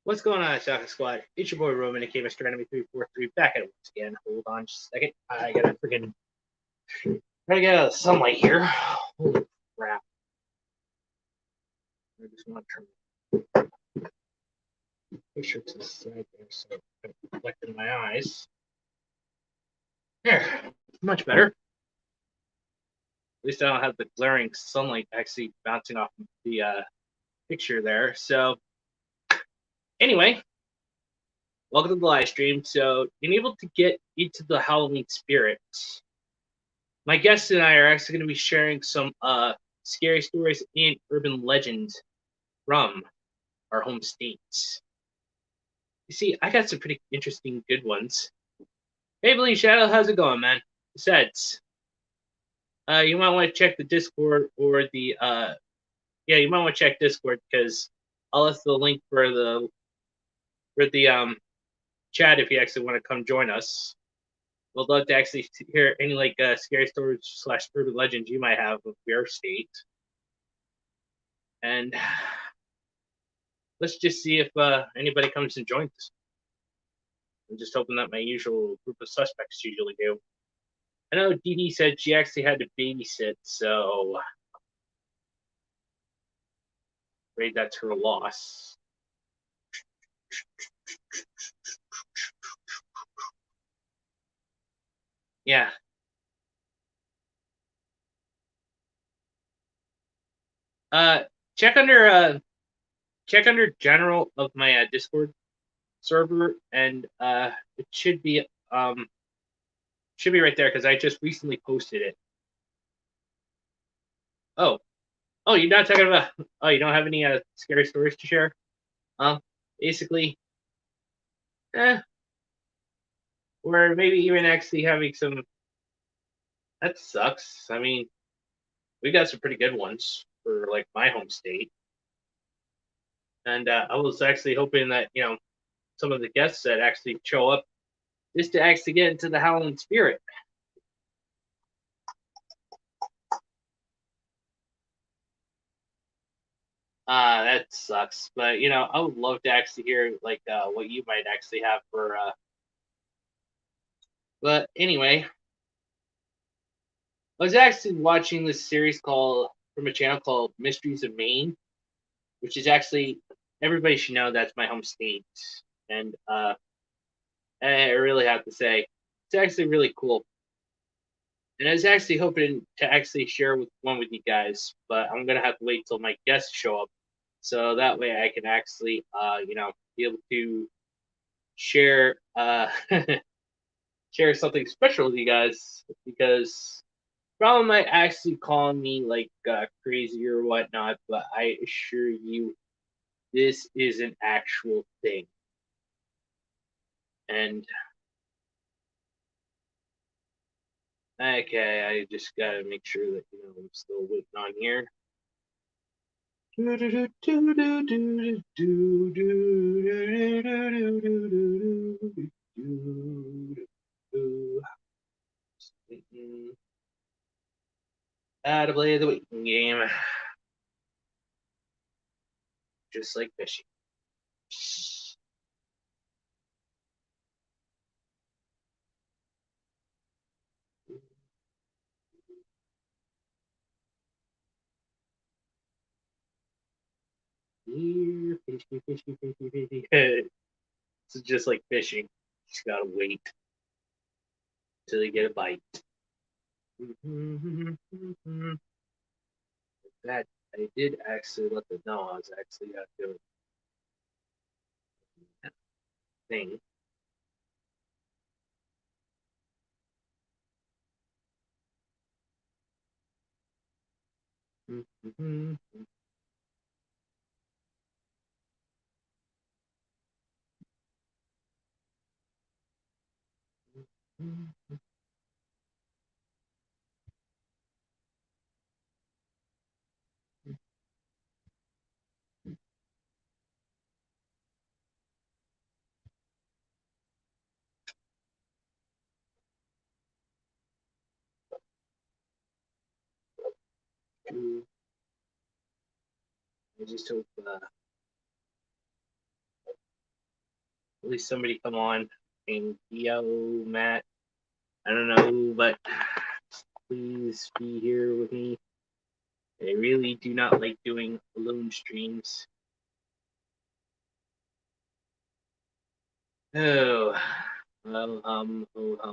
What's going on, Soccer Squad? It's your boy Roman, aka Mr. Enemy 343, back at it once again. Hold on just a second. I gotta get out of the sunlight here. Holy crap. I just want to turn the picture to the side there so it's reflected in my eyes. There, much better. At least I don't have the glaring sunlight actually bouncing off the picture there. So, anyway, welcome to the live stream. So, being able to get into the Halloween spirit, my guests and I are actually going to be sharing some scary stories and urban legends from our home states. You see, I got some pretty interesting good ones. Hey, Blee Shadow, how's it going, man? Besides, you might want to check the Discord or the you might want to check Discord because I'll list the link for the chat if you actually want to come join us. We'd love to actually hear any scary stories / urban legends you might have of your state. And let's just see if anybody comes and joins us. I'm just hoping that my usual group of suspects usually do. I know Dee Dee said she actually had to babysit, so afraid that's her loss. Yeah. Check under general of my Discord server, and it should be right there because I just recently posted it. Oh, you're not talking about. Oh, you don't have any scary stories to share? Basically, or maybe even actually having some. That sucks. I mean, we got some pretty good ones for like my home state, and I was actually hoping that some of the guests that actually show up just to actually get into the Halloween spirit. That sucks, but I would love to actually hear what you might actually have for. But anyway, I was actually watching this series called from a channel called Mysteries of Maine, which is actually everybody should know that's my home state, and I really have to say it's actually really cool. And I was actually hoping to actually share one with you guys, but I'm gonna have to wait till my guests show up, so that way I can actually be able to share share something special with you guys, because probably might actually call me crazy or whatnot, but I assure you this is an actual thing. And okay, I just gotta make sure that I'm still waiting on here. To play the waiting game, just like fishing. Here, fishy. It's just like fishing. Just gotta wait till they get a bite. That I did actually let them know I was actually doing that thing. I just hope At least somebody come on. And yo, Matt. I don't know, but please be here with me. I really do not like doing alone streams. Oh, oh.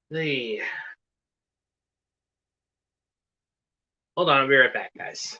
Hey, hold on, I'll be right back, guys.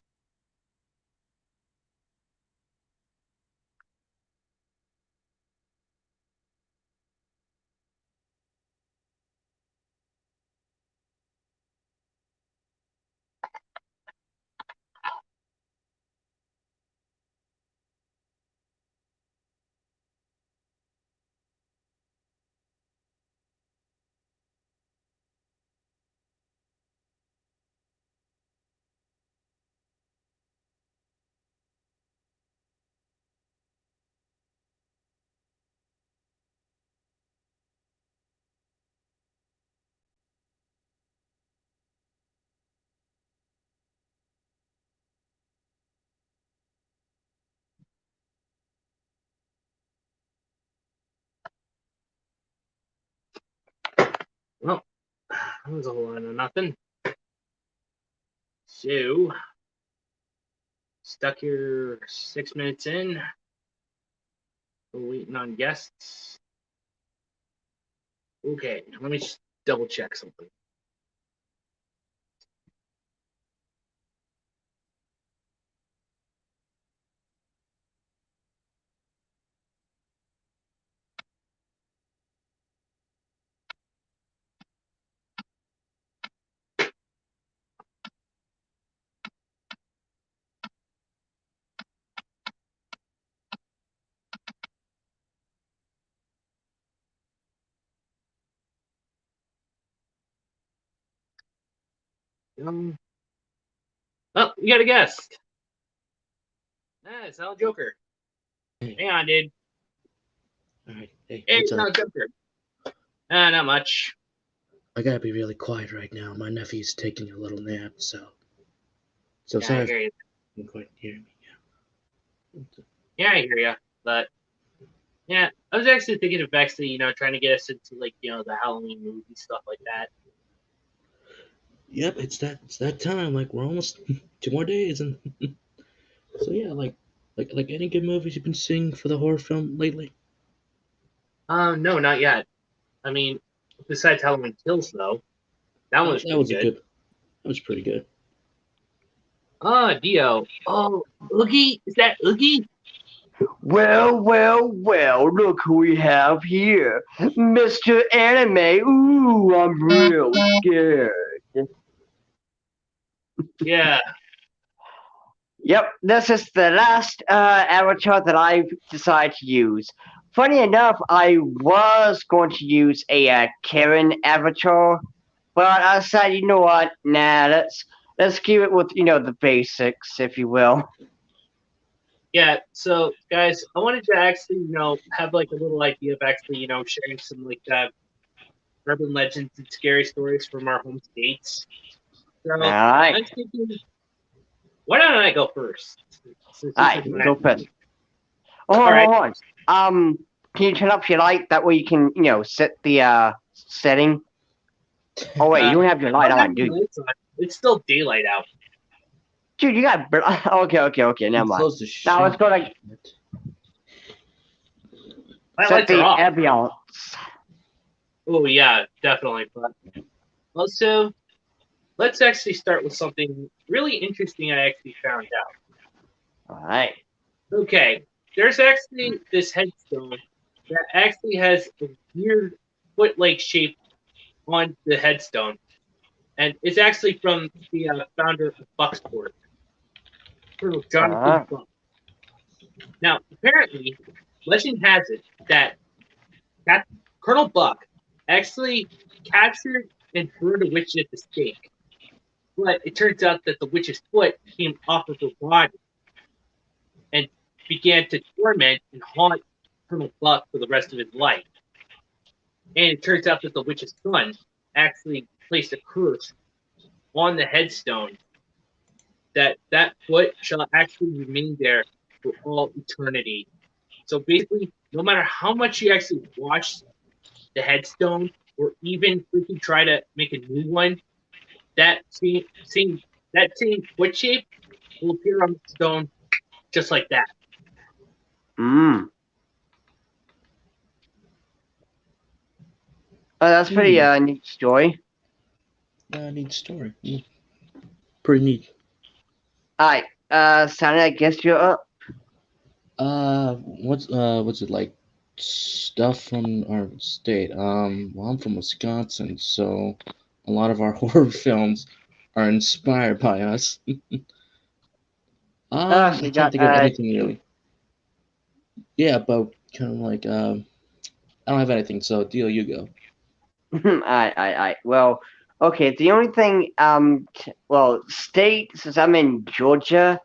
Well, that was a whole lot of nothing. So, stuck here 6 minutes in. We're waiting on guests. Okay, let me just double check something. Oh, we got a guest. It's Al Joker. Hey. Hang on, dude. All right. Hey, Hey, what's it's Al up? Joker. Not much. I gotta be really quiet right now. My nephew's taking a little nap, so Yeah, I sorry if hear you. you can quite hear me. Yeah, I hear you. But yeah, I was actually thinking of actually, trying to get us into like, the Halloween movie stuff like that. Yep, it's that time. Like we're almost 2 more days, and so yeah, like any good movies you've been seeing for the horror film lately? No, not yet. I mean, besides Halloween Kills, though, that one was That pretty was a good. good. That was pretty good. Dio. Oh, Oogie? Is that Oogie? Well, look who we have here. Mr. Anime. Ooh, I'm real scared. Yeah. Yep, this is the last avatar that I've decided to use. Funny enough, I was going to use a Karen avatar, but I said, you know what? Nah, let's keep it with the basics, if you will. Yeah, so guys, I wanted to actually, have like a little idea of actually, sharing some like urban legends and scary stories from our home states. So All right, I'm thinking, why don't I go first? Since all this right, is my go first. Oh, all right. hold on. Can you turn up your light? That way you can, set the setting. Oh wait, you I don't have your light don't have on, my dude. lights on. It's still daylight out. Dude, you got. Okay. You Never mind. closed the Now let's show. go to My set lights are the off. ambiance. Oh yeah, definitely. But also, let's actually start with something really interesting I actually found out. All right. Okay, there's actually this headstone that actually has a weird foot-like shape on the headstone, and it's actually from the founder of Bucksport, Colonel Jonathan Uh, Buck. Now, apparently, legend has it that Colonel Buck actually captured and burned a witch at the stake. But it turns out that the witch's foot came off of her body and began to torment and haunt Colonel Buck for the rest of his life. And it turns out that the witch's son actually placed a curse on the headstone that that foot shall actually remain there for all eternity. So basically, no matter how much you actually watch the headstone or even if you try to make a new one, that same foot shape will appear on the stone just like that. Mm. Oh, that's pretty neat story. Neat story. Pretty neat. Alright, Sonny, I guess you're up. What's it like? Stuff from our state. Well, I'm from Wisconsin, so a lot of our horror films are inspired by us. So I you can't got think of anything really. Yeah, but kind of like I don't have anything. So deal, you go. I. Well, okay. The only thing, well, state since I'm in Georgia,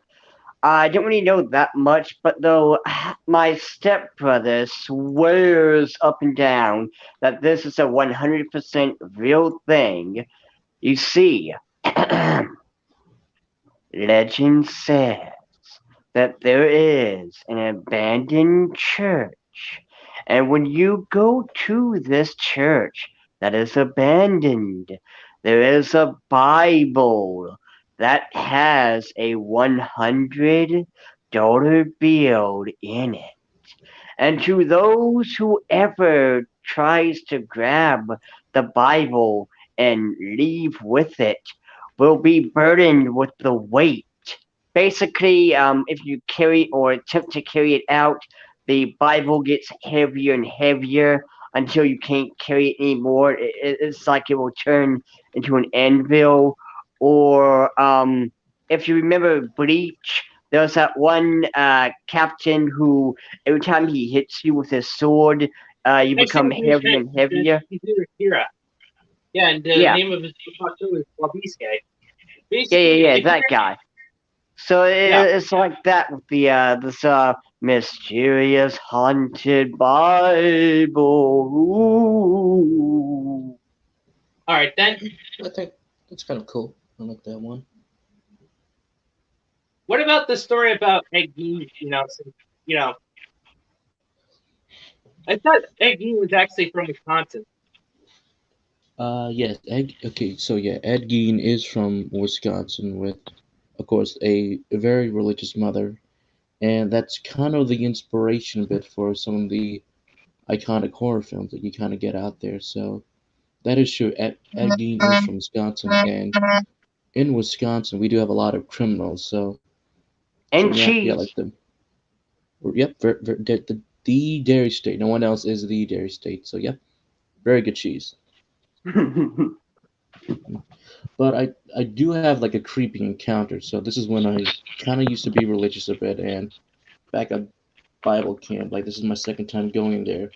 I don't really know that much. But though my stepbrother swears up and down that this is a 100% real thing. You see, legend says that there is an abandoned church. And when you go to this church that is abandoned, there is a Bible that has a $100 bill in it. And to those who ever tries to grab the Bible and leave with it will be burdened with the weight. Basically, if you carry or attempt to carry it out, the Bible gets heavier and heavier until you can't carry it anymore. It's like it will turn into an anvil. Or if you remember Bleach, there's that one captain who every time he hits you with his sword, you I see become what you're heavier saying. and heavier. He's Kira. Yeah, and the Yeah, name of his book is Wabiske. yeah, Basically, if you that guy. So yeah. it's like that with the this mysterious haunted Bible. Ooh. All right, then I think that's kind of cool. I like that one. what about the story about Ed Gein? You know, I thought Ed Gein was actually from Wisconsin. Yes, okay, so yeah, Ed Gein is from Wisconsin with, of course, a very religious mother, and that's kind of the inspiration bit for some of the iconic horror films that you kind of get out there. So that is true. Ed Gein is from Wisconsin, and in Wisconsin we do have a lot of criminals. So And yeah, like cheese. yep, the dairy state. No one else is the dairy state. So yep, very good cheese. But I do have like a creepy encounter. So this is when I kind of used to be religious a bit, and back at Bible camp, like this is my second time going there.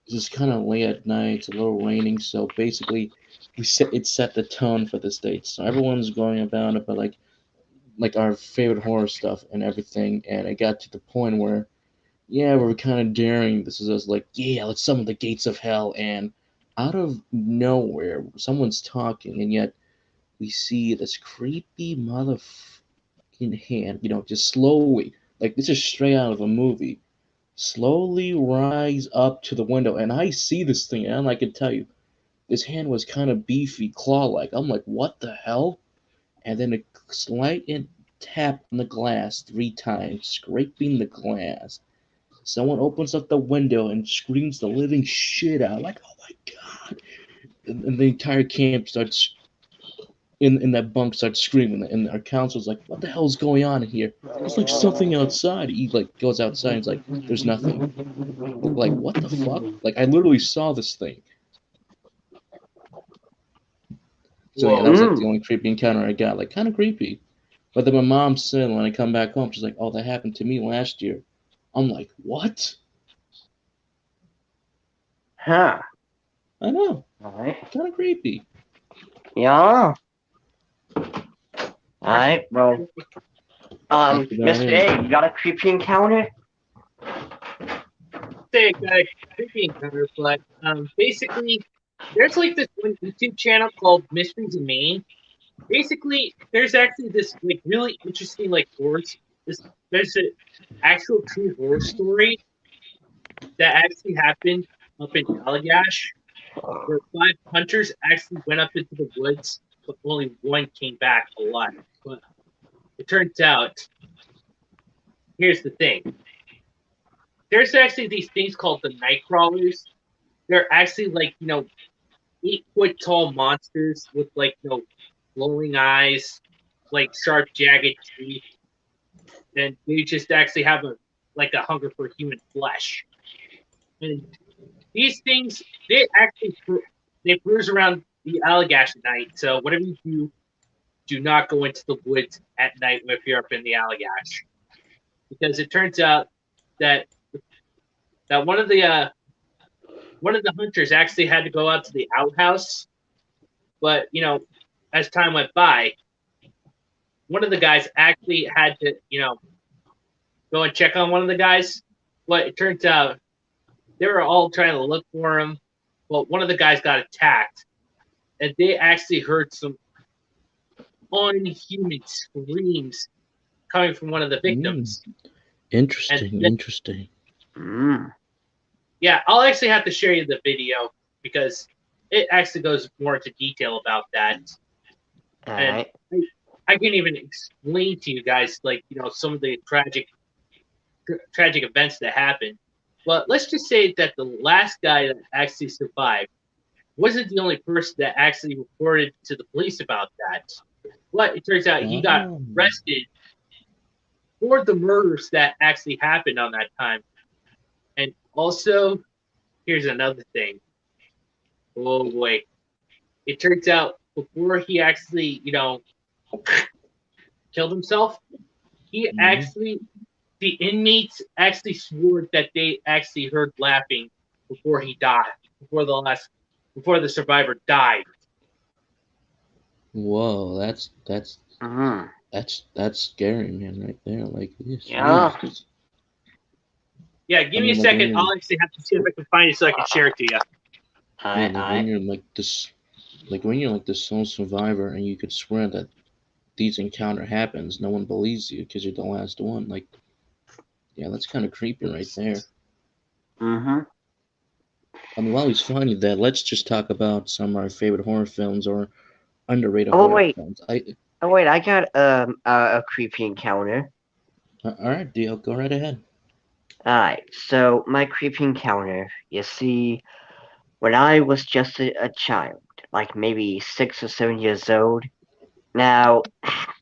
This is kind of late at night. It's a little raining, so basically, it set the tone for this date. So everyone's going about it, but like our favorite horror stuff and everything. And it got to the point where yeah, we were kind of daring. This is us like yeah, let's summon the gates of hell, and out of nowhere, someone's talking, and yet we see this creepy motherfucking hand, just slowly, like this is straight out of a movie, slowly rise up to the window. And I see this thing, and I can tell you, this hand was kind of beefy, claw like. I'm like, what the hell? And then a slight tap on the glass 3 times, scraping the glass. Someone opens up the window and screams the living shit out, like, oh my god. And the entire camp starts in that bunk starts screaming, and our counselor's like, "What the hell's going on in here?" There's like something outside. He like goes outside and he's like, "There's nothing." Like, what the fuck? Like, I literally saw this thing. So yeah, that Whoa. was like the Mm. only creepy encounter I got. Like, kind of creepy. But then my mom said when I come back home, she's like, "Oh, that happened to me last year." I'm like, "What?" Huh. I know, Alright. kind of creepy. Yeah. Alright, well, That's about Mr. it. A, you got a creepy encounter? Say it got a creepy encounter, but basically, there's like this one YouTube channel called Mysteries in Maine. Basically, there's actually this like really interesting like there's an actual true horror story that actually happened up in Allagash, where 5 hunters actually went up into the woods, but only one came back alive. But it turns out, here's the thing: there's actually these things called the night crawlers. They're actually like 8 foot tall monsters with like glowing eyes, like sharp jagged teeth, and they just actually have a hunger for human flesh. And these things, they cruise around the Allagash at night. So whatever you do not go into the woods at night if you're up in the Allagash, because it turns out that one of the hunters actually had to go out to the outhouse, but as time went by, one of the guys actually had to go and check on one of the guys, but it turns out they were all trying to look for him. But one of the guys got attacked, and they actually heard some unhuman screams coming from one of the victims. And Interesting, interesting. Mm. yeah, I'll actually have to share you the video because it actually goes more into detail about that. And Alright. I can't even explain to you guys some of the tragic events that happened. But let's just say that the last guy that actually survived wasn't the only person that actually reported to the police about that. But it turns out he got Oh. arrested for the murders that actually happened on that time. And also, here's another thing. Oh boy. It turns out before he actually, killed himself, he actually, the inmates actually swore that they actually heard laughing before he died, before the survivor died. Whoa, Mm. that's scary, man, right there. Like this. Yeah. Yeah, I give me a mean, like when second. you're, I'll actually have to see if I can find it so I can share it to you. yeah, Alright, like when alright. you're like this, like when you're like the sole survivor, and you could swear that these encounter happens, no one believes you because you're the last one. Like, yeah, that's kind of creepy right there. Mm-hmm. I mean, while he's finding that, let's just talk about some of our favorite horror films or underrated Oh horror wait. films. Oh wait, I got a creepy encounter. All right, deal. Go right ahead. Alright, so my creepy encounter, you see, when I was just a child, like maybe 6 or 7 years old. Now,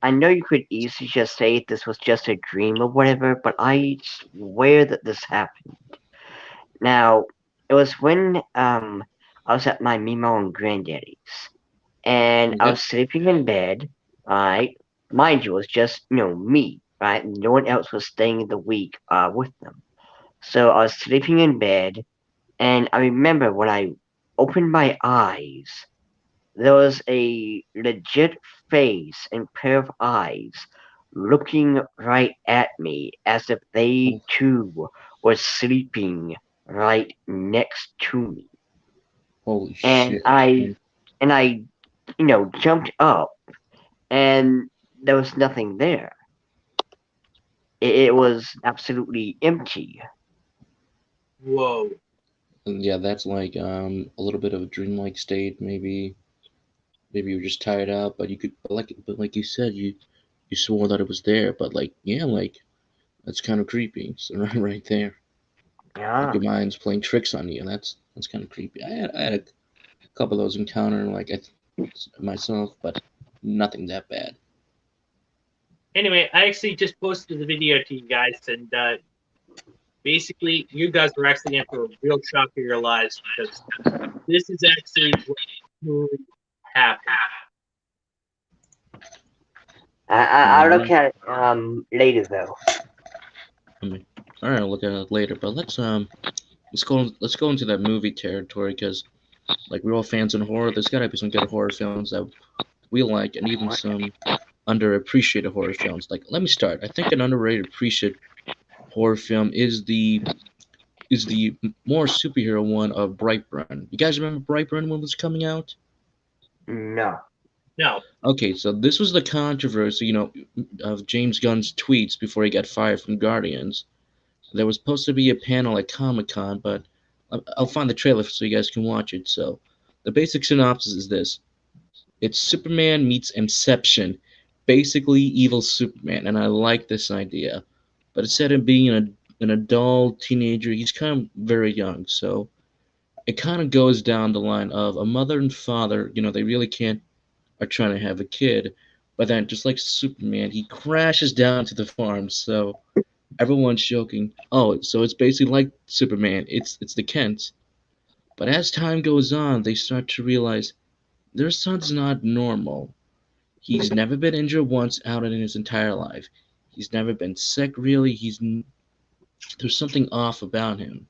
I know you could easily just say this was just a dream or whatever, but I swear that this happened. Now, it was when I was at my Mimo and granddaddy's, and I Okay. was sleeping in bed. Right, mind you, it was just me. Right, no one else was staying the week with them. So I was sleeping in bed, and I remember when I opened my eyes, there was a legit face and pair of eyes looking right at me as if they Oh, too were sleeping right next to me. holy And shit. I jumped up and there was nothing there. It was absolutely empty. Whoa. Yeah, that's like a little bit of a dreamlike state. Maybe you're just tired out, but like you said, you swore that it was there, but like yeah, like that's kind of creepy. So right there, like Yeah. your mind's playing tricks on you. That's kind of creepy. I had a couple of those encounter myself, but nothing that bad. Anyway, I actually just posted the video to you guys, and basically, you guys were actually in for a real shock of your lives because this is actually what truly happened. I'll look Yeah, at it later though. I mean, all right, I'll look at it later. But let's let's go into that movie territory because like we're all fans in horror. There's gotta be some good horror films that we like, and even some underappreciated horror films. Like, let me start. I think an underrated appreciated horror film is the more superhero one of Brightburn. You guys remember Brightburn when it was coming out? No. No. Okay, so this was the controversy, of James Gunn's tweets before he got fired from Guardians. There was supposed to be a panel at Comic Con, but I'll find the trailer so you guys can watch it. So, the basic synopsis is this: it's Superman meets Inception, basically evil Superman, and I like this idea. But instead of being an adult teenager, he's kind of very young. So it kind of goes down the line of a mother and father. They really can't are trying to have a kid, but then just like Superman, he crashes down to the farm. So everyone's joking. Oh, so it's basically like Superman. It's the Kents. But as time goes on, they start to realize their son's not normal. He's never been injured once out in his entire life. He's never been sick really. There's something off about him.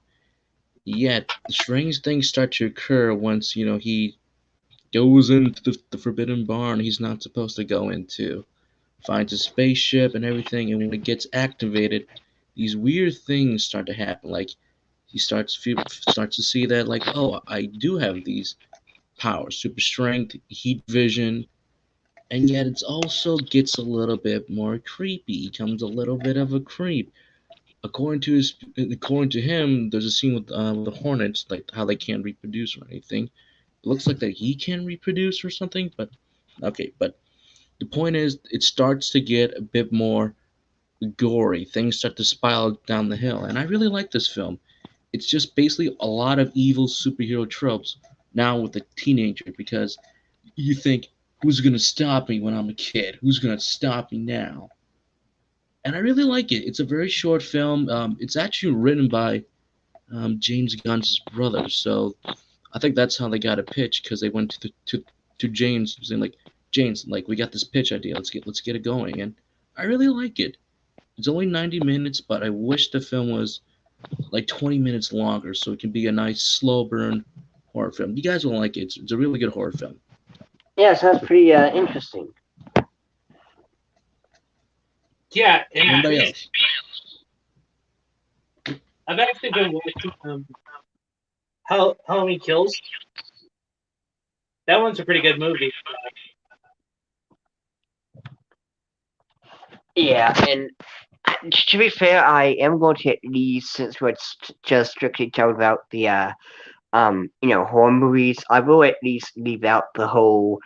Yet strange things start to occur once he goes into the forbidden barn he's not supposed to go into. Finds a spaceship and everything, and when it gets activated, these weird things start to happen. Like he starts to see that, like, oh, I do have these powers: super strength, heat vision, and yet it also gets a little bit more creepy. He becomes a little bit of a creep. According to him, there's a scene with the Hornets, like how they can't reproduce or anything. It looks like that he can reproduce or something, but okay. But the point is, it starts to get a bit more gory. Things start to spiral down the hill, and I really like this film. It's just basically a lot of evil superhero tropes now with a teenager because you think, who's gonna stop me when I'm a kid? Who's gonna stop me now? And I really like it. It's a very short film. It's actually written by James Gunn's brother, so I think that's how they got a pitch because they went to James saying like, James, like we got this pitch idea. Let's get it going, and I really like it. It's only 90 minutes, but I wish the film was like 20 minutes longer so it can be a nice slow burn horror film. You guys will like it. It's a really good horror film. Yeah, sounds pretty interesting. Yeah, and Anybody else? I've actually been watching Halloween Kills. That one's a pretty good movie. Yeah, and to be fair, I am going to at least, since we're just strictly talking about the horror movies, I will at least leave out the whole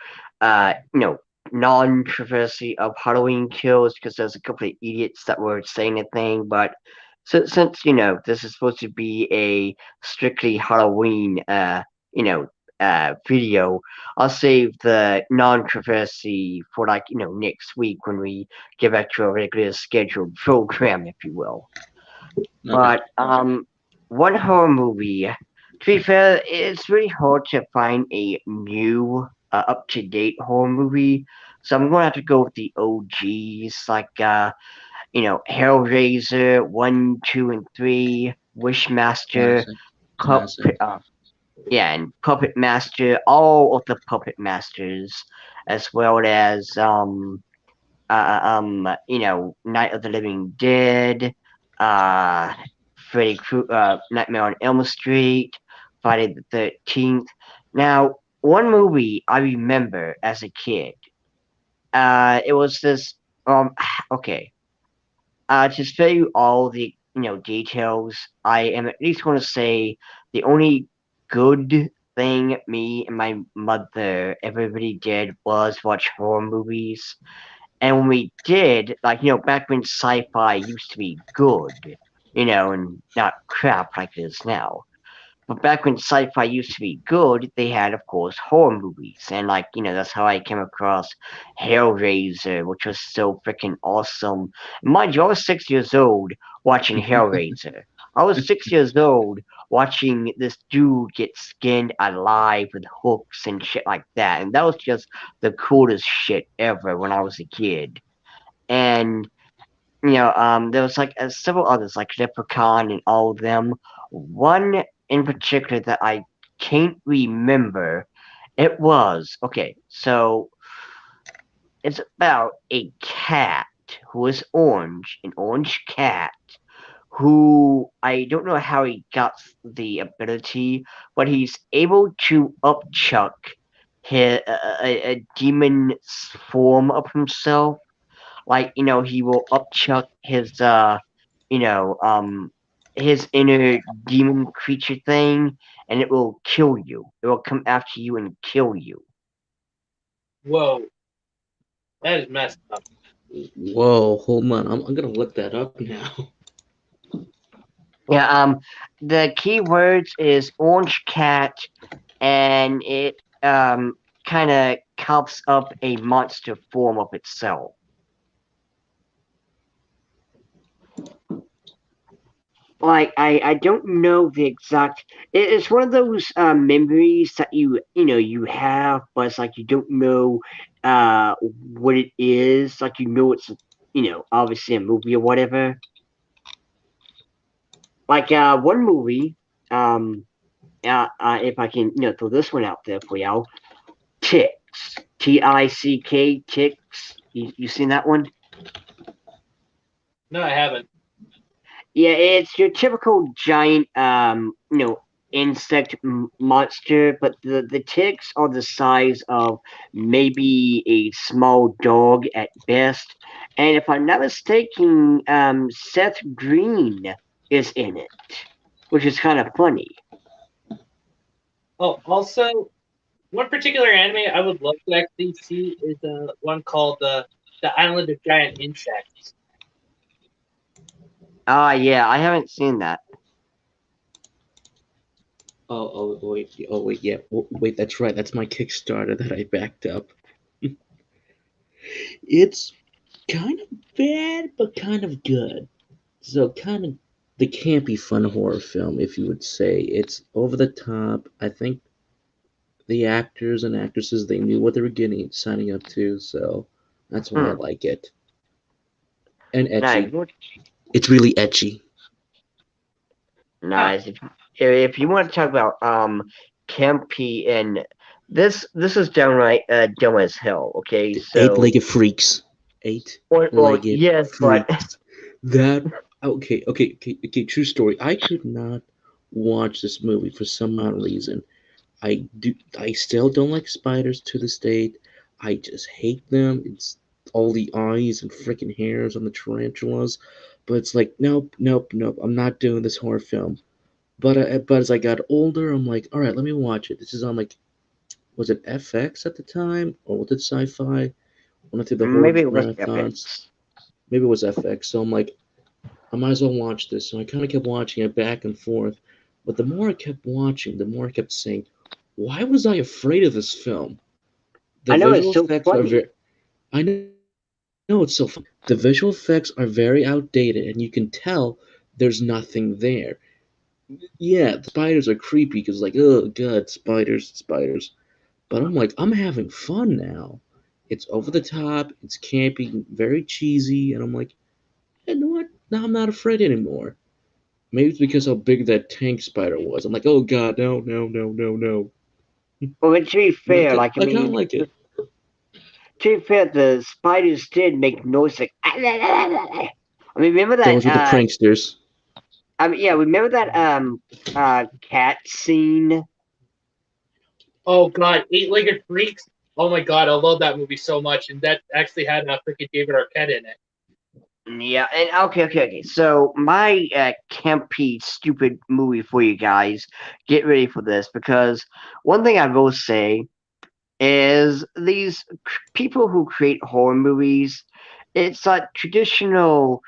non-controversy of Halloween Kills because there's a couple of idiots that were saying a thing, but since this is supposed to be a strictly Halloween video, I'll save the non-controversy for next week when we get back to a regular scheduled program, if you will. Okay. But one horror movie. To be fair, it's really hard to find a new, up-to-date horror movie. So I'm gonna have to go with the OGs, like Hellraiser 1, 2, and 3, Wishmaster, Classic. Classic. Puppet, yeah, and Puppet Master, all of the Puppet Masters, as well as Night of the Living Dead, uh, Nightmare on Elm Street, Friday the 13th. Now, one movie I remember as a kid, it was this, okay, to spare you all the, details, I am at least going to say the only good thing me and my mother everybody did was watch horror movies. And when we did, like, back when sci-fi used to be good, and not crap like it is now. But back when sci-fi used to be good, they had, of course, horror movies. And, like, that's how I came across Hellraiser, which was so freaking awesome. Mind you, I was 6 years old watching Hellraiser. I was 6 years old watching this dude get skinned alive with hooks and shit like that. And that was just the coolest shit ever when I was a kid. And there was like several others like Leprechaun and all of them. One in particular that I can't remember. It was okay. So it's about a cat who is orange, an orange cat who I don't know how he got the ability, but he's able to upchuck a demon form of himself. Like he will upchuck you know, um, his inner demon creature thing, and it will kill you. It will come after you and kill you. Whoa, that is messed up. Whoa, hold on. I'm gonna look that up now. Yeah. The key words is orange cat, and it kind of cups up a monster form of itself. Like I don't know the exact. It's one of those memories that you have, but it's like you don't know what it is. Like it's obviously a movie or whatever. Like one movie, um, if I can throw this one out there for y'all, Ticks, Tick, Ticks. You seen that one? No, I haven't. Yeah, it's your typical giant, insect monster, but the ticks are the size of maybe a small dog at best. And if I'm not mistaken, Seth Green is in it, which is kind of funny. Oh, also, one particular anime I would love to actually see is one called the Island of Giant Insects. Ah, yeah, I haven't seen that. Oh, wait, yeah. Wait, that's right. That's my Kickstarter that I backed up. It's kind of bad, but kind of good. So, kind of the campy fun horror film, if you would say. It's over the top. I think the actors and actresses, they knew what they were getting signing up to, so that's why I Hmm. like it. And Nice, etchy. It's really etchy. Huh. nice. If you want to talk about campy and this is downright dumb as hell. Okay, The so eight-legged freaks. or Eight-legged yes, but freaks. That okay. True story. I could not watch this movie for some odd reason. I still don't like spiders to this date. I just hate them. It's all the eyes and freaking hairs on the tarantulas. But it's like nope. I'm not doing this horror film. But as I got older, I'm like, all right, let me watch it. This is on like, was it FX at the time or was it Sci-Fi? Went through the horror maybe it was marathons. FX. Maybe it was FX. So I'm like, I might as well watch this. So I kind of kept watching it back and forth. But the more I kept watching, the more I kept saying, why was I afraid of this film? The I know visual it's so effects are funny. very. I know it's so fun. The visual effects are very outdated, and you can tell there's nothing there. Yeah, the spiders are creepy because, like, oh god, spiders. But I'm like, I'm having fun now. It's over the top, it's campy, very cheesy, and I'm like, you know what? Now I'm not afraid anymore. Maybe it's because how big that tank spider was. I'm like, oh god, no. But to be And fair, like I kind of like it. the spiders did make noise like. I mean, remember that? Those were the pranksters. I mean, yeah, remember that cat scene. Oh God, Eight-Legged Freaks. Oh my God, I love that movie so much, and that actually had freaking David Arquette in it. Yeah, and okay. So my campy, stupid movie for you guys. Get ready for this because one thing I will say is these people who create horror movies, it's like traditional.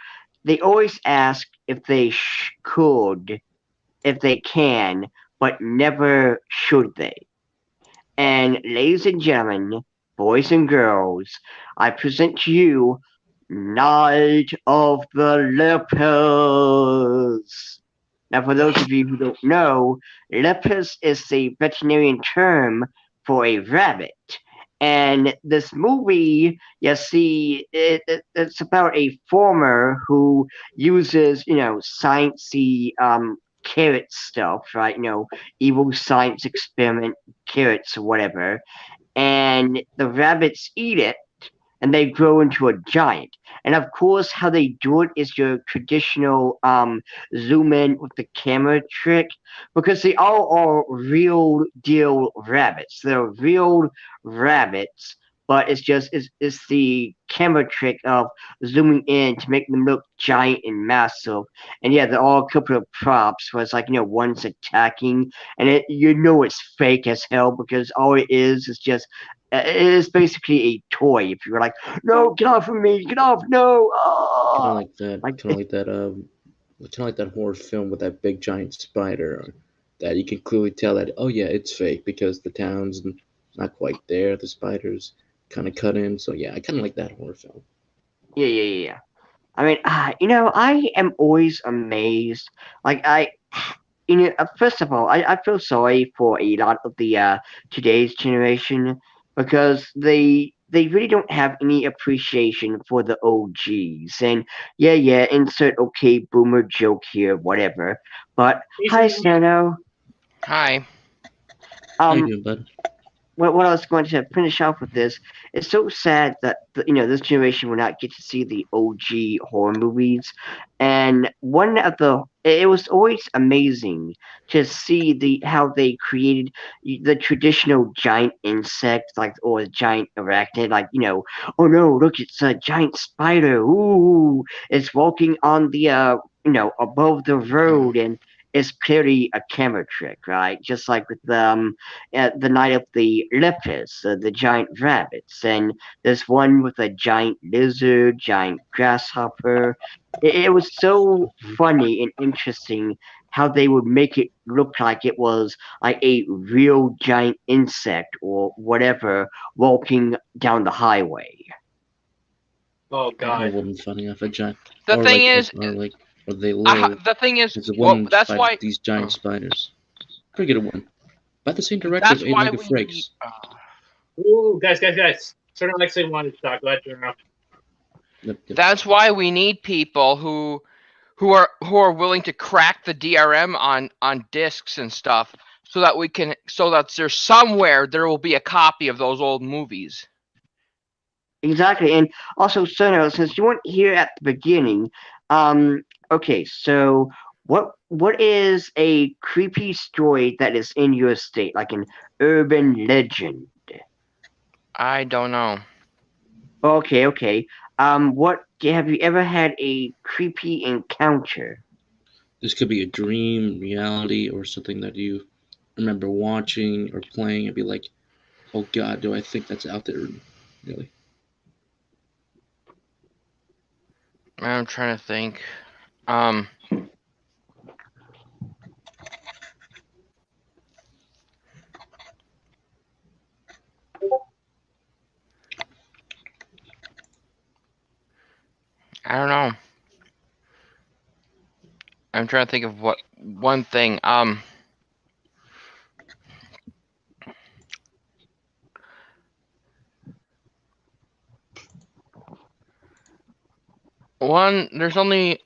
They always ask if they could, if they can, but never should they. And ladies and gentlemen, boys and girls, I present to you Night of the Lepers. Now, for those of you who don't know, lepers is the veterinarian term for a rabbit. And this movie, you see, it's about a farmer who uses, sciencey carrot stuff, right? Evil science experiment carrots or whatever, and the rabbits eat it and they grow into a giant. And of course, how they do it is your traditional zoom in with the camera trick, because they all are real deal rabbits. They're real rabbits, but it's the camera trick of zooming in to make them look giant and massive. And yeah, they're all a couple of props where it's like, one's attacking, and it's fake as hell, because all it is just it is basically a toy. If you're like, no, get off of me, get off, no, Kind of oh, like that. like Kind of like that. Kind of like that horror film with that big giant spider. That you can clearly tell that, oh yeah, it's fake because the town's not quite there. The spider's kind of cut in. So yeah, I kind of like that horror film. yeah. I mean, I am always amazed. Like first of all, I feel sorry for a lot of the today's generation, because they really don't have any appreciation for the OGs. And yeah, insert okay boomer joke here, whatever. But hi, Jason, Sano. Hi. How you Um, doing, bud? what I was going to finish off with this, it's so sad that this generation will not get to see the OG horror movies. And one of it was always amazing to see how they created the traditional giant insect, like, or giant arachnid, like, oh no, look, it's a giant spider. Ooh, it's walking on the above the road, and it's clearly a camera trick, right? Just like with the Night of the Lepus, the giant rabbits, and there's one with a giant lizard, giant grasshopper. It was so funny and interesting how they would make it look like it was like a real giant insect or whatever walking down the highway. oh That god. wouldn't be funny if a giant. The Or thing like, is, or they live. the thing is, There's a well, woman that's fighting why. these giant spiders. Pretty good one. By the same director of That's Eight why Legged we need. Freaks. Ooh, guys. Sort of like they wanted to talk. Go ahead, turn off. Yep. That's why we need people who are willing to crack the DRM on discs and stuff, so that there's somewhere there will be a copy of those old movies. Exactly, and also, Sono, since you weren't here at the beginning, okay, so what is a creepy story that is in your state, like an urban legend? I don't know. Okay. What have you ever had a creepy encounter? This could be a dream, reality, or something that you remember watching or playing and be like, oh god, do I think that's out there? Really? I'm trying to think. I don't know. I'm trying to think of what one thing. There's only.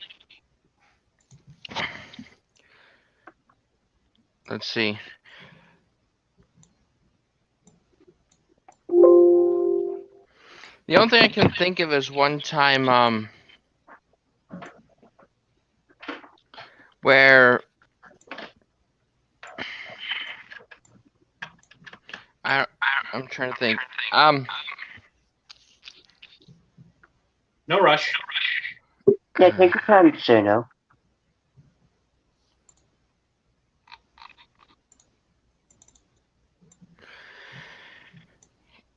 Let's see. The only thing I can think of is one time, where I'm trying to think. No rush. Yeah, take your time, Sono.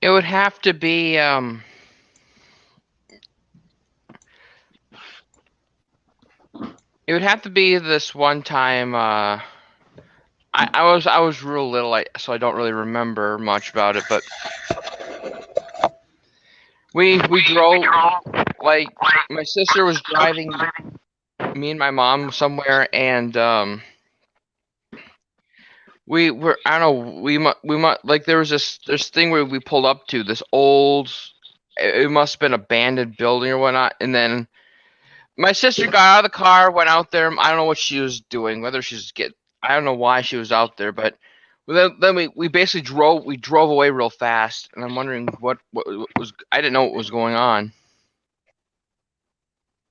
It would have to be It would have to be this one time. I was real little, so I don't really remember much about it. But we drove, like, my sister was driving me and my mom somewhere, and we were, I don't know, we might like there was this thing where we pulled up to this old, it must have been abandoned building or whatnot, and then my sister got out of the car, went out there. I don't know what she was doing, whether she was I don't know why she was out there, but then we basically drove away real fast, and I'm wondering what was, I didn't know what was going on.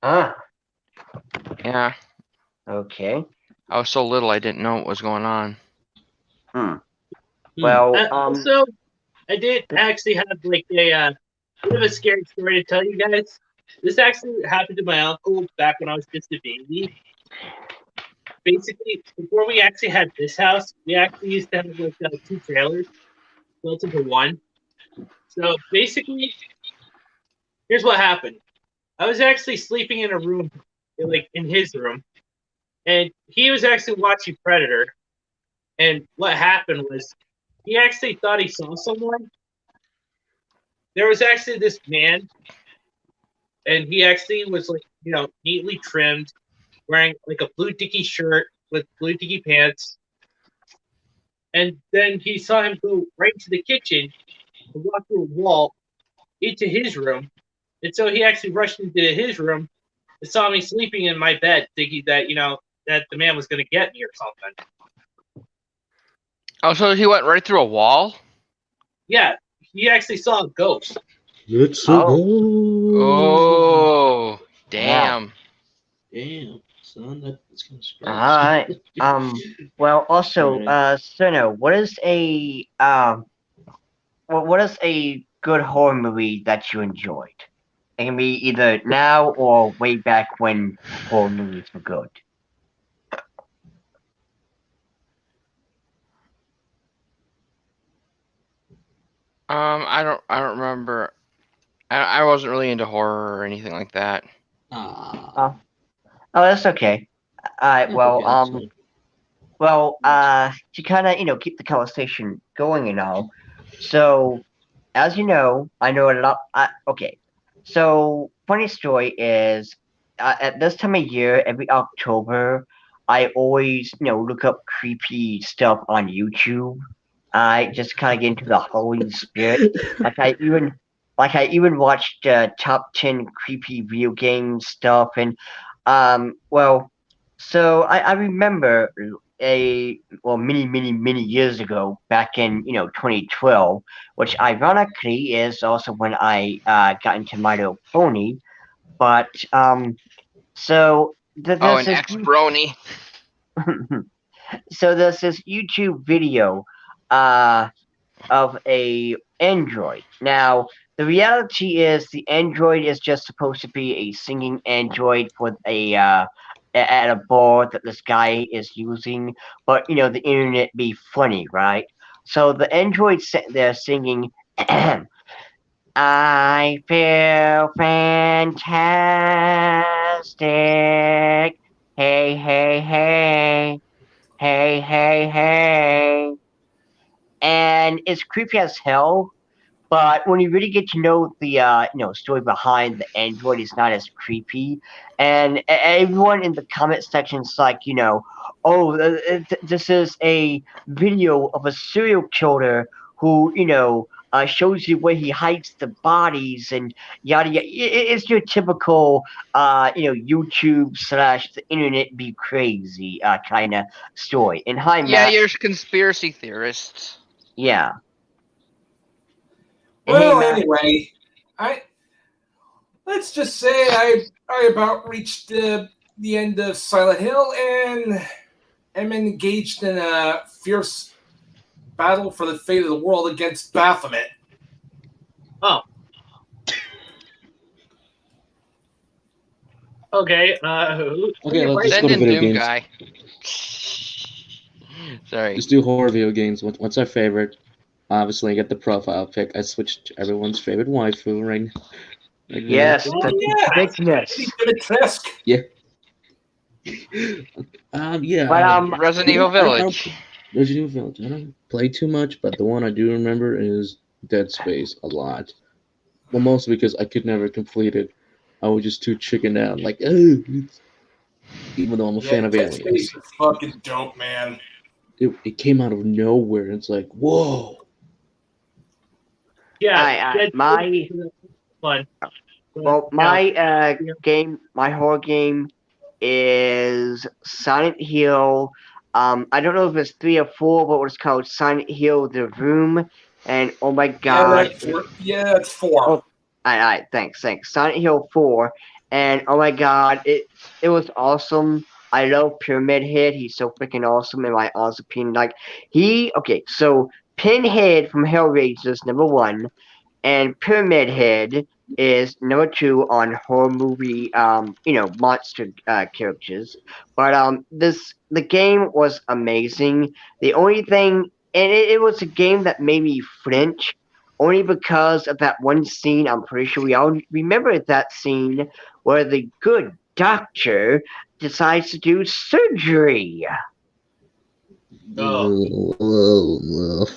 Ah, Yeah, okay. I was so little I didn't know what was going on. Well, Also, I did actually have like a bit of a scary story to tell you guys. This actually happened to my uncle back when I was just a baby. Basically, before we actually had this house, we actually used to have like 2 trailers built into one. So basically, here's what happened. I was actually sleeping in a room, like in his room, and he was actually watching Predator. And what happened was, he actually thought he saw someone. There was actually this man, and he actually was like, neatly trimmed, wearing like a blue dicky shirt with blue dicky pants. And then he saw him go right to the kitchen and walk through a wall into his room. And so he actually rushed into his room and saw me sleeping in my bed, thinking that, that the man was going to get me or something. Oh, so he went right through a wall? Yeah, he actually saw a ghost. Let's Oh. go. Oh, damn. Damn, son, that's kind of scary. Alright. Well, also, Alright. Suno, what is a good horror movie that you enjoyed? It can be either now or way back when horror movies were good. I don't remember. I wasn't really into horror or anything like that. Oh, that's okay. Alright, well, That's fine. to kind of, keep the conversation going and all. So, as you know, I know a lot. Okay, so funny story is, at this time of year, every October, I always, look up creepy stuff on YouTube. I just kind of get into the Halloween spirit. Like I even watched top 10 creepy video game stuff, and well, so I remember many years ago, back in 2012, which ironically is also when I got into My Little Pony. But so Oh, there's an this ex-brony. so there's this YouTube video uh of a android. Now, the reality is the android is just supposed to be a singing android for at a bar that this guy is using, but the internet be funny, right? So the android sitting there singing, I feel fantastic. Hey, hey, hey. Hey, hey, hey. And it's creepy as hell. But when you really get to know the story behind the android, it's not as creepy. And everyone in the comment section is like, oh, this is a video of a serial killer who shows you where he hides the bodies and yada yada. It's your typical YouTube / the internet be crazy kind of story. And hi, Yeah, Matt. you're conspiracy theorists. Yeah. Hey, Well, Matt. anyway, let's just say I about reached the end of Silent Hill and am engaged in a fierce battle for the fate of the world against Baphomet. Oh. Okay. Okay, let's Send go to in video Doom games. guy. Sorry. Let's do horror video games. What's our favorite? Obviously, I get the profile pick. I switched to everyone's favorite waifu right now. Yes, Oh, the yeah. thickness. Dimitrescu. Yeah. But Resident Evil Village. Resident Evil Village. I don't play too much, but the one I do remember is Dead Space a lot. Well, mostly because I could never complete it. I was just too chickened out. Like, even though I'm a fan of Dead Aliens. Space is fucking dope, man. it came out of nowhere. It's like, whoa. Yeah, that's my fun. well, my my horror game is Silent Hill. I don't know if it's 3 or 4, but it's called Silent Hill: The Room. And oh my god, That's 4. oh, alright, thanks. Silent Hill 4, and oh my god, it was awesome. I love Pyramid Head. He's so freaking awesome in my honest opinion. Like okay, so Pinhead from Hellraiser is number 1, and Pyramid Head is number 2 on horror movie, monster characters. But the game was amazing. The only thing, and it was a game that made me flinch, only because of that one scene. I'm pretty sure we all remember that scene where the good doctor decides to do surgery. Ugh.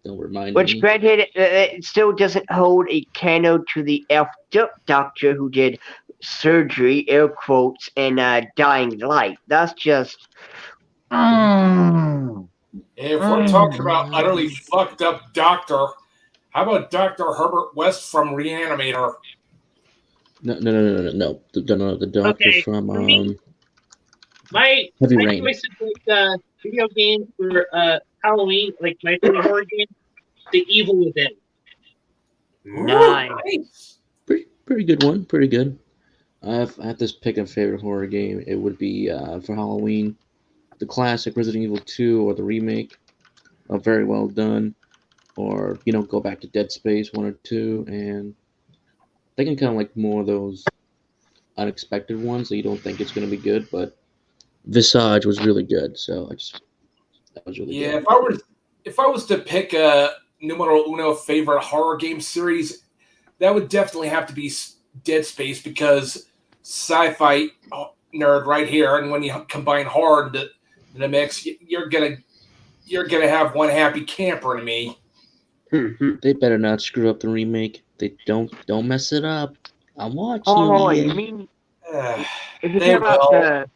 Don't remind Which, me. granted, it still doesn't hold a candle to the effed up doctor who did surgery, air quotes, in Dying Light. That's just. If we're talking about utterly fucked up doctor, how about Dr. Herbert West from Reanimator? No. The doctor Okay, from for me, Heavy my Rain. choice of video game for Halloween, like my favorite horror game, The Evil Within. Nice. Pretty good one. Pretty good. I have to pick a favorite horror game. It would be for Halloween, the classic Resident Evil 2 or the remake. Very well done. Or go back to Dead Space 1 or 2, and thinking kind of like more of those unexpected ones that you don't think it's going to be good, but Visage was really good. So that was really good. If I was to pick a numero uno favorite horror game series, that would definitely have to be Dead Space, because sci-fi nerd right here, and when you combine horror in the mix, you're gonna have one happy camper in me. They better not screw up the remake. They don't mess it up. I'm watching. Oh, you mean if you They care about will.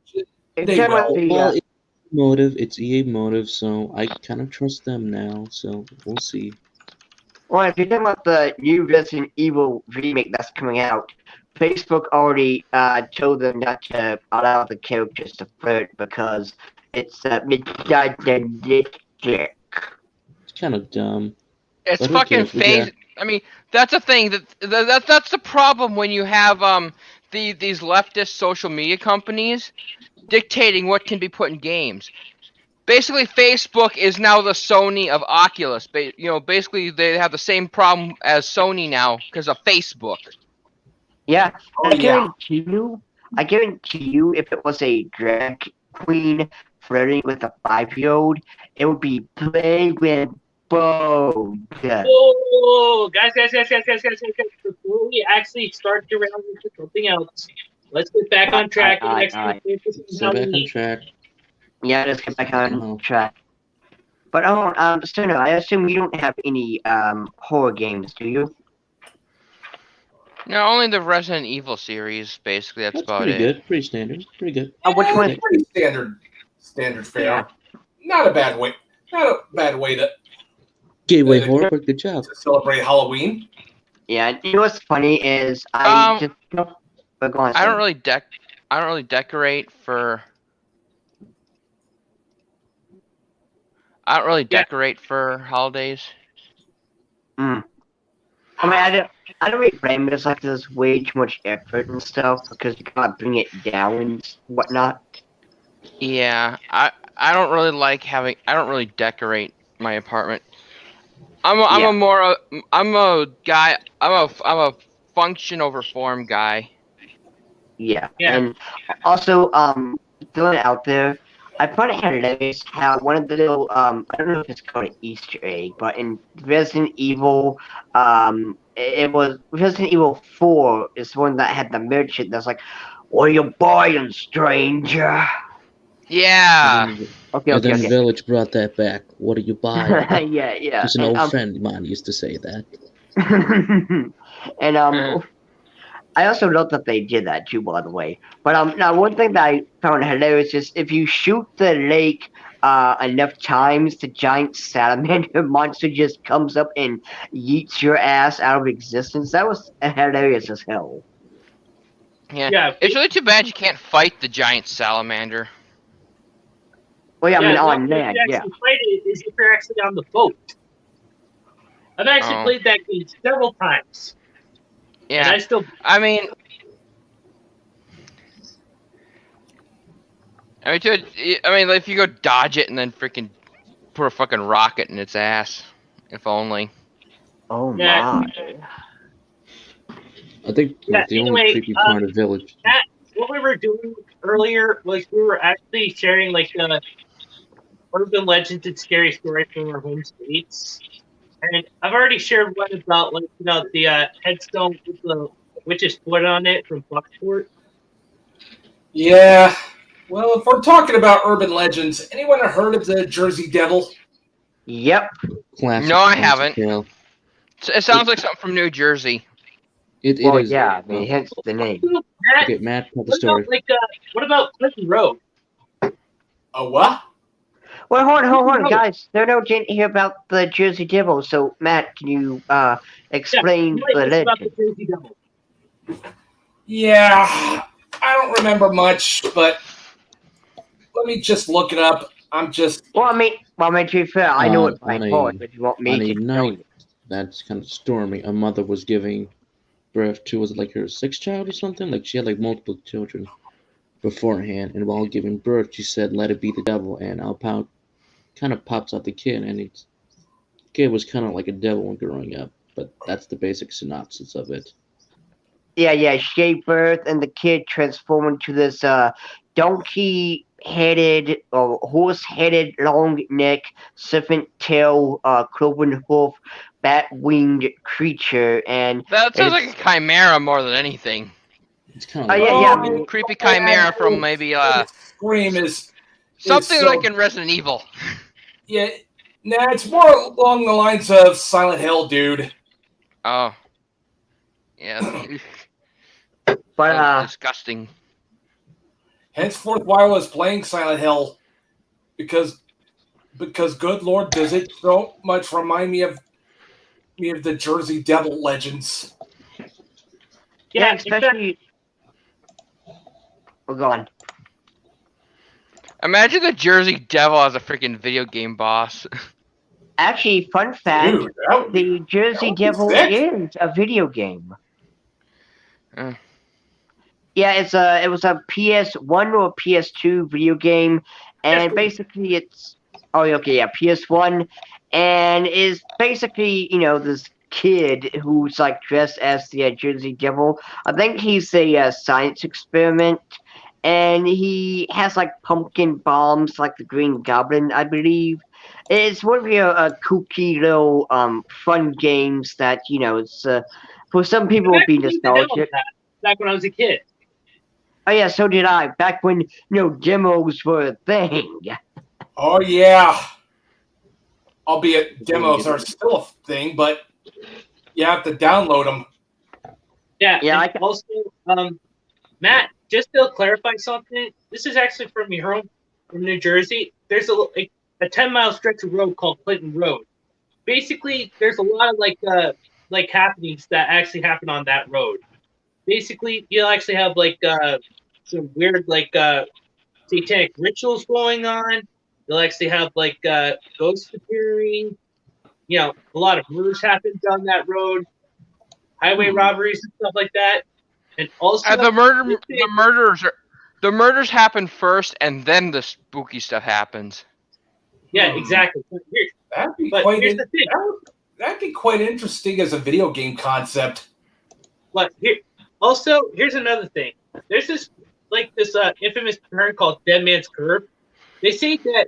They will. Well, it's EA Motive, so I kind of trust them now. So we'll see. well, if you're talking about the new Resident Evil remake that's coming out, Facebook already told them not to allow the characters to flirt because it's misogynistic. It's kind of dumb. It's But who fucking cares? face. Yeah. I mean, that's a thing that's the problem when you have these leftist social media companies dictating what can be put in games. Basically, Facebook is now the Sony of Oculus. Basically they have the same problem as Sony now because of Facebook. Yeah, Oh, I guarantee you, if it was a drag queen flirting with a 5-year-old, it would be plagued with bold. Oh, guys. Before we actually start to round into something else, let's get back on track and actually focus on Stay back on Halloween. track. Yeah, let's get back on Oh. track. But Stoner, I assume you don't have any horror games, do you? No, only the Resident Evil series. Basically, that's about pretty it. good. Pretty standard. Pretty good. Which one? It's pretty standard fare. Not a bad way. Not a bad way to Gateway horror, but good job. celebrate Halloween. Yeah, you know what's funny is go on. I don't really decorate for. I don't really decorate for holidays. I mean, I don't really blame it. It's like there's way too much effort and stuff because you can't bring it down and whatnot. Yeah, I don't really like having. I don't really decorate my apartment. I'm a guy. I'm a function over form guy. Yeah. And also, throwing it out there, I found it hilarious how one of the little, I don't know if it's called an Easter egg, but in Resident Evil, it was Resident Evil 4 is one that had the merchant that's like, "What are you buying, stranger?" Yeah. And then Village brought that back. What are you buying? Yeah. Just an old friend of mine used to say that. And I also love that they did that too, by the way. But now one thing that I found hilarious is if you shoot the lake enough times, the giant salamander monster just comes up and yeets your ass out of existence. That was hilarious as hell. Yeah. Yeah, It's really too bad you can't fight the giant salamander. Well, yeah, I mean, the only on way land, you yeah. actually fight it is if you're actually on the boat. I've actually Oh. played that game several times, and Yeah. I still. I mean, dude, like, if you go dodge it and then freaking put a fucking rocket in its ass, if only. Oh Yeah. my. I think Yeah. like the only Anyway, creepy part of Village. Matt, what we were doing earlier was we were actually sharing like the urban legends and scary stories from our home states. And I've already shared one about the headstone with the witch's foot on it from Bucksport. Yeah. Well, if we're talking about urban legends, anyone heard of the Jersey Devil? Yep. Classic. No, I classic haven't. tale. It sounds like something from New Jersey. It Well, is. yeah, I mean, hence the name. Matt, Okay, Matt, tell the what story. about what about Clinton Road? A what? Well, hold on, No. guys. There no didn't hear about the Jersey Devil. So, Matt, can you explain Yeah, the it's about legend? the Jersey Devil. Yeah, I don't remember much, but let me just look it up. I'm just. Well, I mean, to be fair, I know it by On a- heart. But you want me On to a explain night it? that's kind of stormy, a mother was giving birth to, was it like her sixth child or something? Like she had like multiple children beforehand, and while giving birth, she said, "Let it be the devil," and out kind of pops out the kid, and the kid was kind of like a devil when growing up. But that's the basic synopsis of it. Yeah. She gave birth, and the kid transformed into this donkey-headed or horse-headed, long-neck, serpent-tail, cloven hoof, bat-winged creature, and That sounds like it's a chimera more than anything. It's kind of yeah, like yeah. I Oh, mean, Creepy chimera from maybe Scream is something so- like in Resident Evil. Yeah, nah, it's more along the lines of Silent Hill, dude. Oh. Yeah. but Disgusting. Henceforth, why I was playing Silent Hill, because good lord, does it so much remind me of the Jersey Devil legends. yeah, in fact, especially. We're going. Imagine the Jersey Devil as a freaking video game boss. Actually, fun fact: Dude, that would be, the Jersey would be Devil sick. is a video game. Uh. Yeah, it was a PS1 or PS2 video game, and PS1. basically it's PS1, and is basically this kid who's like dressed as the Jersey Devil. I think he's a science experiment, and he has like pumpkin bombs like the Green Goblin, I believe. It's one of your kooky little fun games that it's for some people I would be played the hell out of nostalgic. that back when I was a kid. Oh yeah, so did I. Back when demos were a thing. Oh yeah. Albeit demos are still a thing, but you have to download them. Yeah. Yeah, and also, Matt, just to clarify something, this is actually from your home, from New Jersey. There's a 10-mile stretch of road called Clinton Road. Basically, there's a lot of like happenings that actually happen on that road. Basically, you'll actually have some weird satanic rituals going on. You'll actually have ghosts appearing. A lot of murders happen down that road, highway robberies and stuff like that. And also The murders happen first, and then the spooky stuff happens. Yeah, exactly. That'd be Here's the thing. That'd be quite interesting as a video game concept. But here's another thing. There's this infamous term called Dead Man's Curve. They say that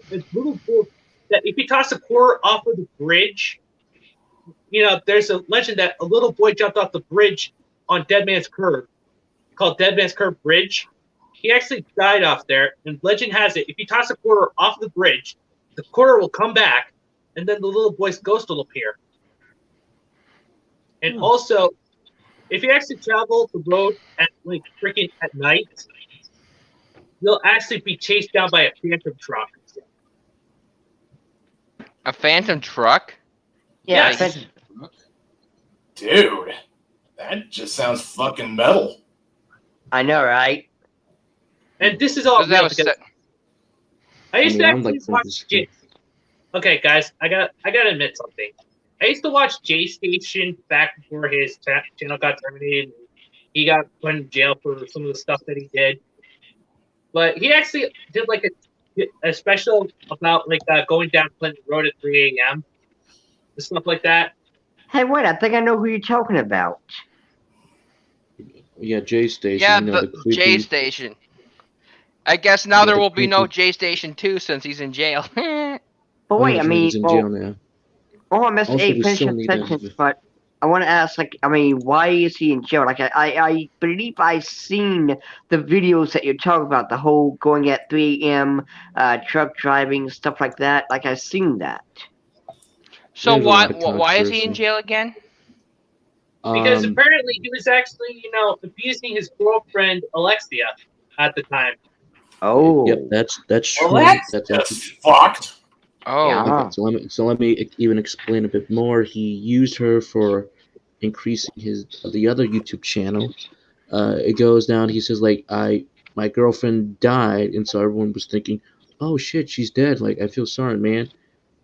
that if you toss a quarter off of the bridge, there's a legend that a little boy jumped off the bridge on Dead Man's Curve, called Dead Man's Curve Bridge. He actually died off there, and legend has it, if you toss a quarter off the bridge, the quarter will come back, and then the little boy's ghost will appear. And also, if you actually travel the road at freaking at night, you'll actually be chased down by a phantom truck. A phantom truck? Yeah, Yes. phantom- Dude, that just sounds fucking metal. I know, right? And this is all Does that real have a because set? I used to I'm actually like watch this too. J. Okay, guys, I gotta admit something. I used to watch J Station back before his channel got terminated. He got put in jail for some of the stuff that he did. But he actually did like a special about like going down Clinton Road at 3 a.m. and stuff like that. Hey, wait, I think I know who you're talking about. Yeah, J Station. Yeah, You know, the the J creepy. Station. I guess now Yeah, there the will be no creepy- J Station 2 since he's in jail. But Oh wait, yeah, I that's right. mean, He's in well, jail now. oh, Mr. Also, A, we finish still your need sentence, a. but I want to ask, like, I mean, why is he in jail? Like, I believe I've seen the videos that you're talking about, the whole going at 3 a.m., truck driving, stuff like that. Like, I've seen that. So There's a lot of why is he in controversy. jail again? Because Um, apparently he was actually, abusing his girlfriend Alexia at the time. Oh. Yep, that's Well, true. that's That's just actually. fucked. Oh, Yeah. Okay, so let me even explain a bit more. He used her for increasing the other YouTube channel. It goes down. He says like my girlfriend died, and so everyone was thinking, oh shit, she's dead. Like I feel sorry, man.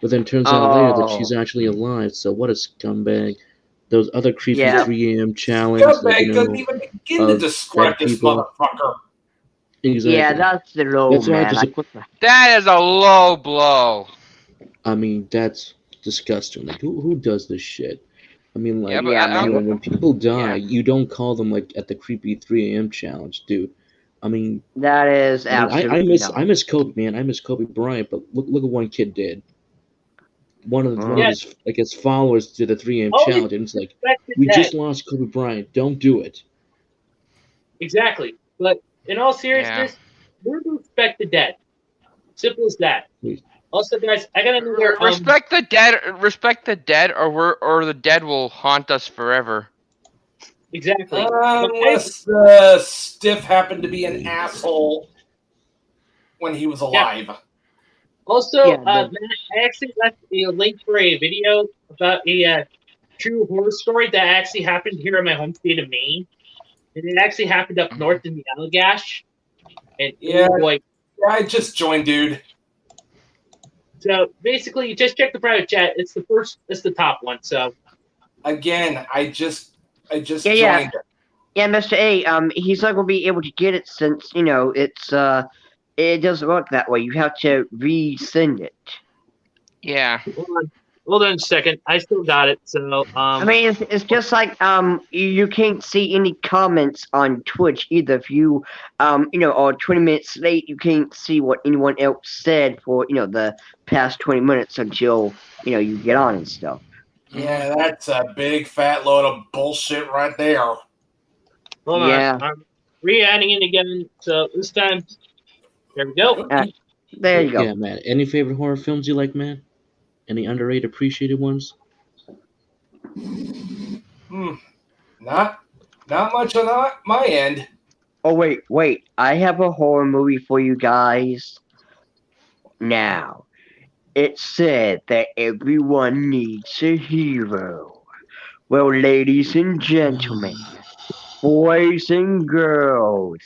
But then turns out later that she's Oh. actually alive. So what a scumbag. Those other creepy Yeah. 3 a.m. challenge, like Scumbag doesn't even begin to of describe dead this people. motherfucker. Exactly. Yeah, that's the low, That's why I man. just. Like, what the? that is a low blow. I mean, that's disgusting. Like who does this shit? I mean, Yeah, like but Yeah, man. when people die, yeah. you don't call them like at the creepy 3 a.m. challenge, dude. I mean, That is absolutely not. I miss Kobe, man. I miss Kobe Bryant, but look at what one kid did. One of Mm. Yes, his followers did a 3 a.m. always challenge, and it's like respect the we dead. just lost Kobe Bryant. Don't do it. Exactly. But in all Yeah. seriousness, we're to respect the dead. Simple as that. Please. Also, guys, I got another Respect the dead, or the dead will haunt us forever. exactly. Unless the stiff happened to be an asshole when he was alive. Also, Yeah, Matt, I actually left a link for a video about a true horror story that actually happened here in my home state of Maine. And it actually happened up north in the Allagash. And Yeah. oh boy. I just joined, dude. So basically, just check the private chat. It's the top one. So Again, I just Yeah, joined. yeah. Yeah, Mr. A, he's not gonna be able to get it since, it doesn't work that way. You have to resend it. Yeah. hold on a second. I still got it. So I mean, it's just like you can't see any comments on Twitch either. If you are 20 minutes late, you can't see what anyone else said for the past 20 minutes until you get on and stuff. Yeah, that's a big fat load of bullshit right there. hold Yeah. on. I'm re-adding it again. So this time, there we go. There you go. Yeah, man. Any favorite horror films you like, man? Any underrated, appreciated ones? Not much on my end. Oh wait! I have a horror movie for you guys. Now, it said that everyone needs a hero. Well, ladies and gentlemen, boys and girls,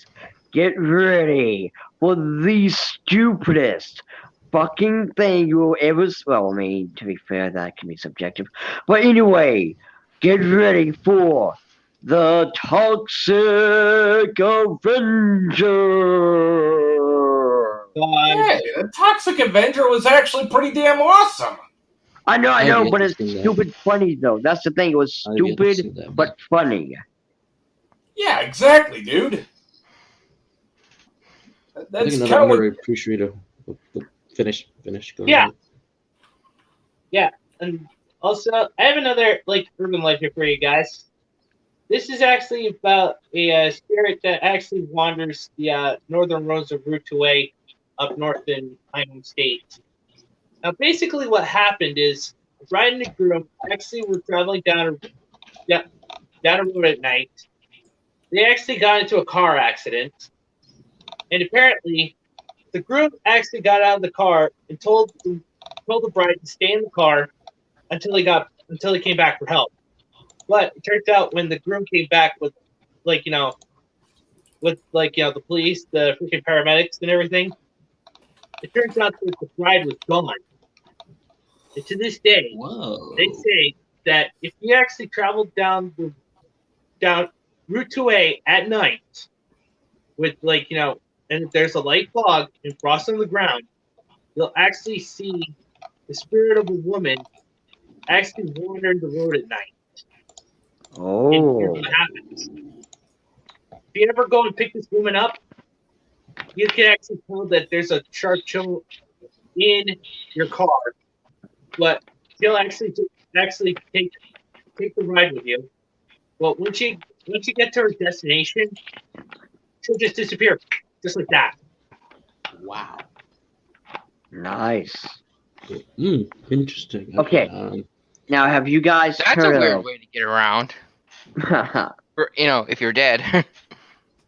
get ready for the stupidest fucking thing you will ever. Well, I mean, to be fair, that can be subjective. But anyway, get ready for the Toxic Avenger. Hey, the Toxic Avenger was actually pretty damn awesome. I know, I've yet but to it's see that. stupid funny though. That's the thing. It was I've yet to see stupid that, but funny. Yeah, exactly, dude. I think That's another kind of what. underrated, appreciated. Finish. Go Yeah. ahead. Yeah, and also I have another urban legend for you guys. This is actually about a spirit that actually wanders the northern roads of Route 2A up north in my home state. Now, basically, what happened is Brian and the group actually were traveling down a road at night. They actually got into a car accident, and apparently, the group actually got out of the car and told told the bride to stay in the car until he came back for help. But it turns out when the groom came back with the police, the freaking paramedics and everything, it turns out that the bride was gone. And to this day, Whoa. they say that if you actually travel down Route 2A at night with and if there's a light fog and frost on the ground, you'll actually see the spirit of a woman actually wandering the road at night. Oh. And here's what happens. If you ever go and pick this woman up, you can actually tell that there's a sharp chill in your car, but she'll actually take the ride with you. Well, once you get to her destination, she'll just disappear, just like that. Wow. Nice. Interesting. Okay. Now, have you guys That's heard a weird of... way to get around. Or, if you're dead.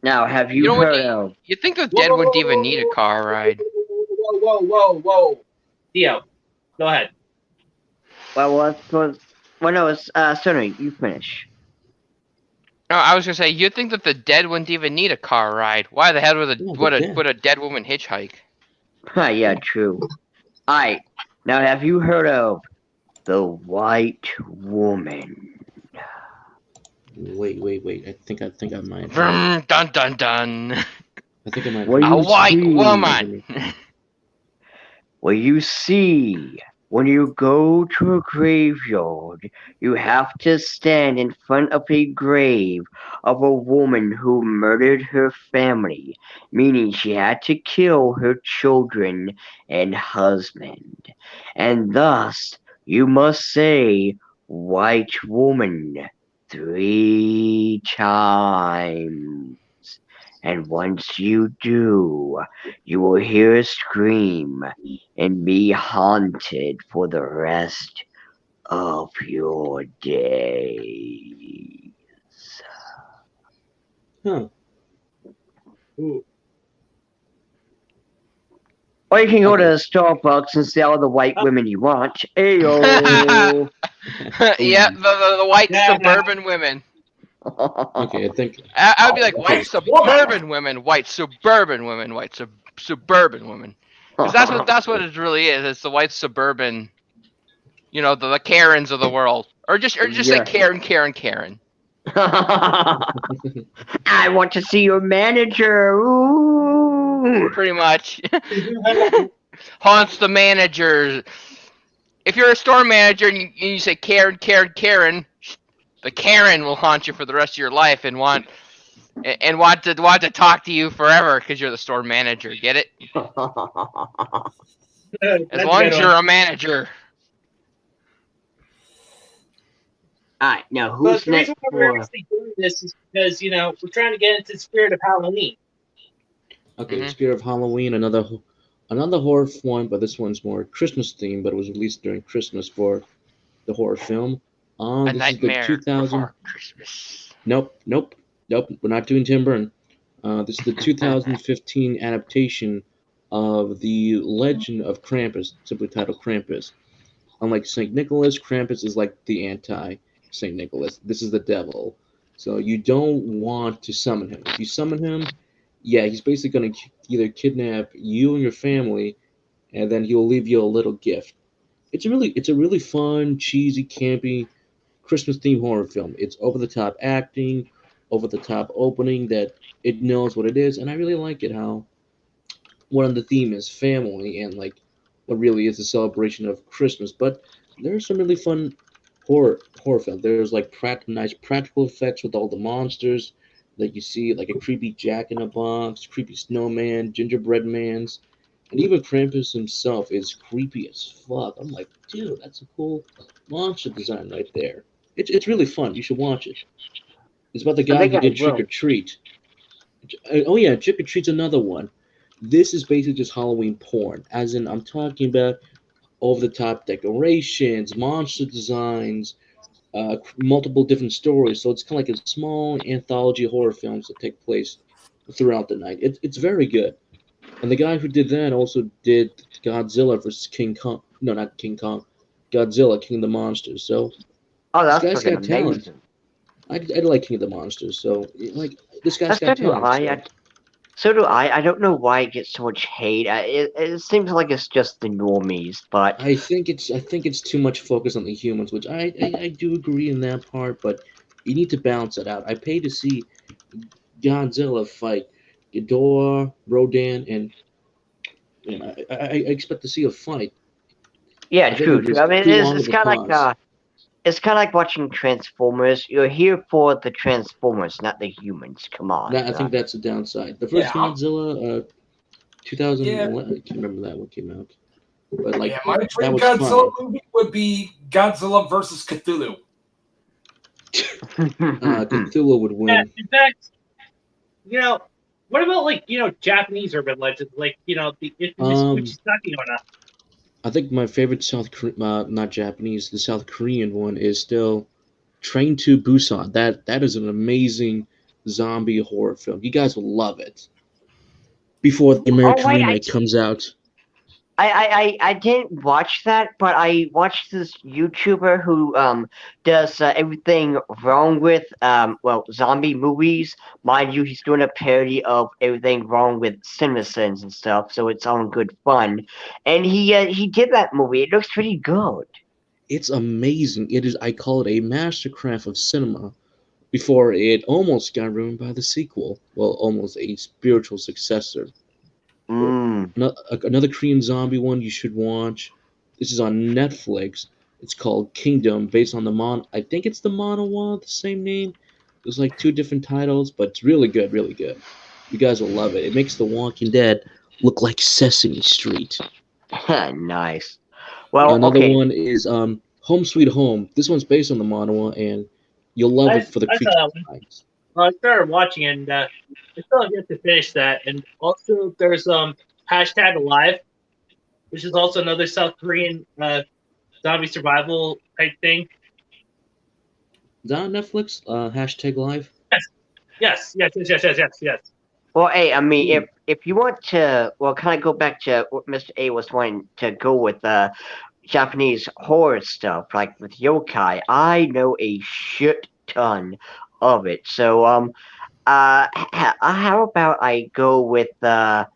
Now, have you You know what heard of... You think the dead wouldn't even need a car ride? Whoa. Theo, go ahead. Well, no, it's Sonny, you finish. No, I was gonna say you'd think that the dead wouldn't even need a car ride. Why the hell would a dead woman hitchhike? Yeah, true. Alright, now have you heard of the White Woman? Wait. I think I might. Vroom, dun dun dun. I think I might. Well, A you white see- woman. Well, you see, when you go to a graveyard, you have to stand in front of a grave of a woman who murdered her family, meaning she had to kill her children and husband. And thus, you must say, White Woman, 3 times. And once you do, you will hear a scream and be haunted for the rest of your days. Huh. Ooh. Or you can go Okay. to Starbucks and see all the white women you want. Ayo! Yeah, the white Yeah. suburban women. Okay, I think. I would be like White white suburban women, white suburban women, white suburban women. Because that's what it really is. It's the white suburban, the Karens of the world, or just Yeah. like Karen. I want to see your manager. Ooh. Pretty much. Haunts the managers. If you're a store manager and you say Karen, the Karen will haunt you for the rest of your life and want to talk to you forever because you're the store manager. Get it? As long as you're a manager. Alright, now But who's the next reason why we're for... actually doing this is because we're trying to get into the spirit of Halloween. Okay, Mhm. Spirit of Halloween, another horror one, but this one's more Christmas themed, but it was released during Christmas for the horror film. A This is the nightmare 2000. before Christmas. Nope. We're not doing Tim Burton. This is the 2015 adaptation of the Legend of Krampus, simply titled Krampus. Unlike Saint Nicholas, Krampus is like the anti-Saint Nicholas. This is the devil. So you don't want to summon him. If you summon him, yeah, he's basically going to either kidnap you and your family, and then he'll leave you a little gift. It's a really fun, cheesy, campy, Christmas-themed horror film. It's over-the-top acting, over-the-top opening that it knows what it is, and I really like it how one of the theme is family and like what really is a celebration of Christmas. But there's some really fun horror films. There's like nice practical effects with all the monsters that you see, like a creepy Jack in a Box, creepy snowman, gingerbread mans, and even Krampus himself is creepy as fuck. I'm like, dude, that's a cool monster design right there. It's really fun. You should watch it. It's about the guy think who I did Trick will. or Treat. Oh yeah, Trick or Treat's another one. This is basically just Halloween porn. As in, I'm talking about over-the-top decorations, monster designs, multiple different stories. So it's kind of like a small anthology of horror films that take place throughout the night. It's very good. And the guy who did that also did Godzilla vs. King Kong. no, not King Kong, Godzilla, King of the Monsters. So Oh, this that's guy's fucking got talent. amazing. I like King of the Monsters. So like this guy's That's so got do talent. I. So So do I. I don't know why it gets so much hate. It seems like it's just the normies, but I think it's too much focus on the humans, which I do agree in that part. But you need to balance it out. I pay to see Godzilla fight Ghidorah, Rodan, and I expect to see a fight. yeah, I think true, it true. was I mean, too long it's of a kind of like pause. it's kind of like watching Transformers. You're here for the Transformers, not the humans. Come on. I think that's the downside. The Yeah, first Godzilla, yeah, 2011, I can't remember that one came out, but like yeah. My that dream was Godzilla fine. movie would be Godzilla versus Cthulhu. Cthulhu would Yeah, win. in fact, what about like Japanese urban legends, like the infamous Um, Kuchisake Onna? I think my favorite not Japanese, the South Korean one is still Train to Busan. That is an amazing zombie horror film. You guys will love it before the Oh American wait, remake comes out. I didn't watch that, but I watched this YouTuber who does everything wrong with zombie movies. Mind you, he's doing a parody of everything wrong with CinemaSins and stuff, so it's all in good fun. And he did that movie. It looks pretty good. It's amazing. It is. I call it a mastercraft of cinema. Before it almost got ruined by the sequel. Well, almost a spiritual successor. Mm. Another Korean zombie one you should watch. This is on Netflix. It's called Kingdom, based on the I think it's the manhwa, the same name. There's like two different titles, but it's really good, really good. You guys will love it. It makes The Walking Dead look like Sesame Street. Nice. Well, Another okay. one is Home Sweet Home. This one's based on the manhwa, and you'll love it for the I saw creature that one. designs. I started watching and I still have yet to finish that. And also, there's hashtag Alive, which is also another South Korean zombie survival type thing. Is that on Netflix? Hashtag Live. Yes. Well, hey, I mean, Hmm. if you want to, well, kind of go back to what Mr. A was wanting to go with, Japanese horror stuff, like with yokai. I know a shit ton of it. So, how about I go with the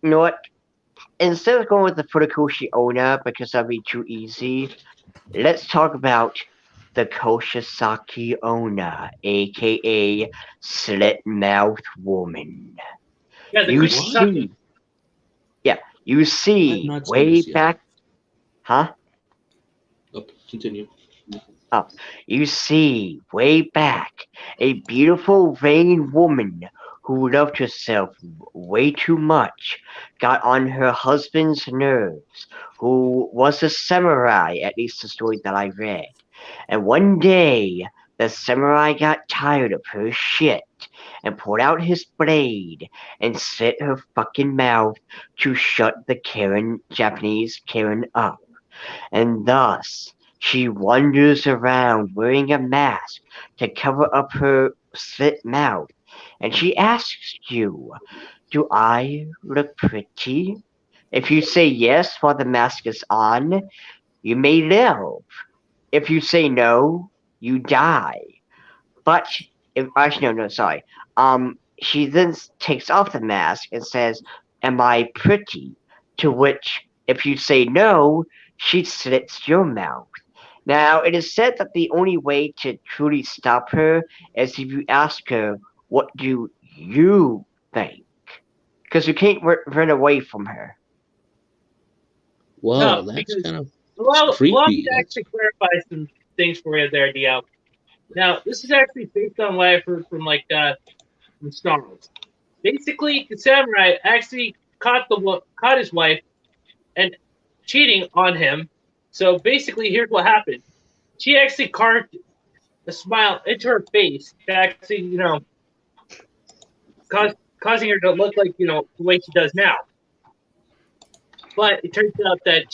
you know what? Instead of going with the Furukoshi Onna because that'd be too easy, let's talk about the Koshasaki Onna, aka Slit Mouth Woman. Yeah, the You What? Kuchisake. see, yeah, you I've see, not seen way this yet. back, huh? Oh, continue. Oh, you see, way back, a beautiful, vain woman who loved herself way too much got on her husband's nerves, who was a samurai, at least the story that I read. And one day, the samurai got tired of her shit and pulled out his blade and slit her fucking mouth to shut the Japanese Karen up. And thus she wanders around wearing a mask to cover up her slit mouth. And she asks you, do I look pretty? If you say yes while the mask is on, you may live. If you say no, you die. But if actually no, sorry. She then takes off the mask and says, "Am I pretty?" To which, if you say no, she slits your mouth. Now, it is said that the only way to truly stop her is if you ask her, "What do you think?" Because you can't run away from her. Whoa, No, that's because kind of allow me creepy. to That's actually clarify some things for you there, DL. Now, this is actually based on what I've heard from from Star Wars. Basically, the samurai actually caught his wife and cheating on him. So basically, here's what happened. She actually carved a smile into her face to actually, cause, causing her to look like, the way she does now. But it turns out that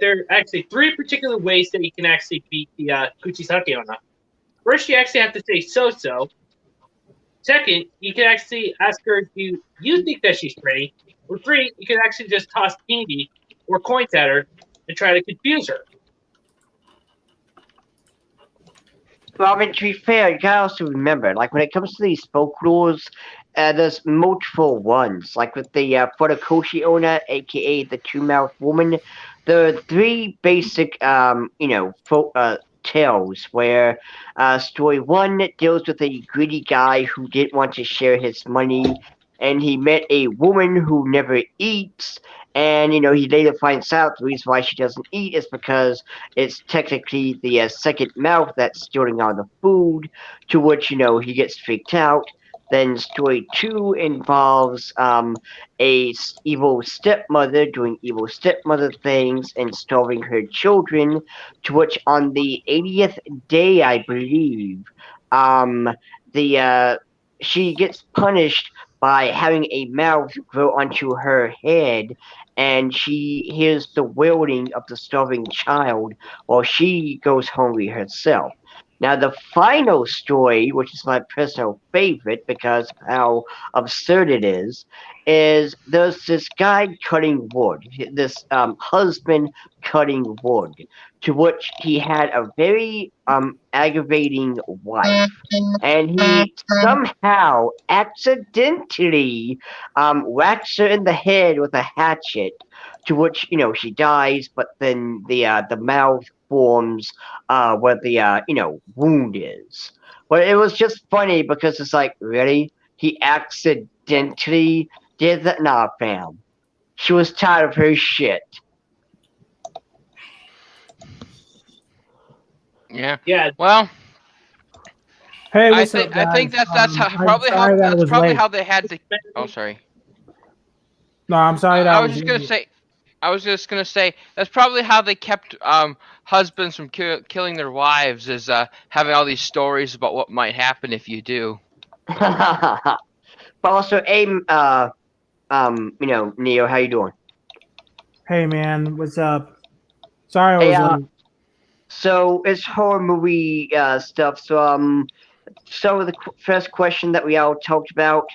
there are actually three particular ways that you can actually beat the Kuchisake Onna. First, you actually have to say so. Second, you can actually ask her, do you think that she's pretty? Or 3, you can actually just toss candy or coins at her and try to confuse her. Well, I mean, to be fair, you gotta also remember, like, when it comes to these folklores, there's multiple ones. Like, with the Funakoshi owner, aka the two-mouthed woman, there are 3 basic, tales where story 1 deals with a greedy guy who didn't want to share his money, and he met a woman who never eats, and, he later finds out the reason why she doesn't eat is because it's technically the second mouth that's stealing all the food, to which, he gets freaked out. Then story 2 involves evil stepmother doing evil stepmother things and starving her children, to which on the 80th day, I believe, the she gets punished by having a mouth grow onto her head, and she hears the wailing of the starving child while she goes hungry herself. Now, the final story, which is my personal favorite because of how absurd it is there's this guy cutting wood, this husband cutting wood, to which he had a very aggravating wife, and he somehow accidentally whacks her in the head with a hatchet, to which she dies, but then the mouth forms where the wound is. But it was just funny because it's like, really, he accidentally did that? Nah, fam. She was tired of her shit. Yeah. Yeah, Well, Hey, I what's up, think I guys? think that's how, I'm sorry that I was probably late. how they had the. Oh, sorry. No, I'm sorry that I I was was just gonna late. say. I was just gonna say that's probably how they kept husbands from killing their wives, is having all these stories about what might happen if you do. But also, aim, Neo, how you doing? Hey, man, what's up? Sorry I Hey, was late. so it's horror movie stuff. So the first question that we all talked about: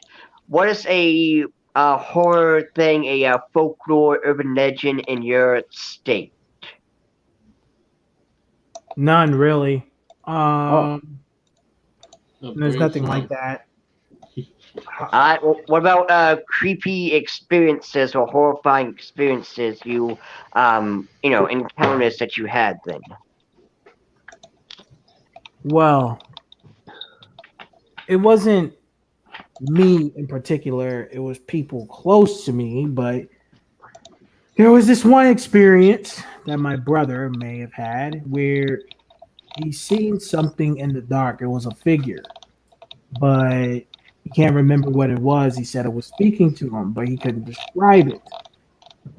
what is a horror thing, a folklore urban legend in your state? None really. Oh, There's Very nothing fun. like that. well, what about creepy experiences or horrifying experiences encounters that you had then? Well, it wasn't me in particular. It was people close to me, but there was this one experience that my brother may have had where he seen something in the dark. It was a figure, but he can't remember what it was. He said it was speaking to him, but he couldn't describe it.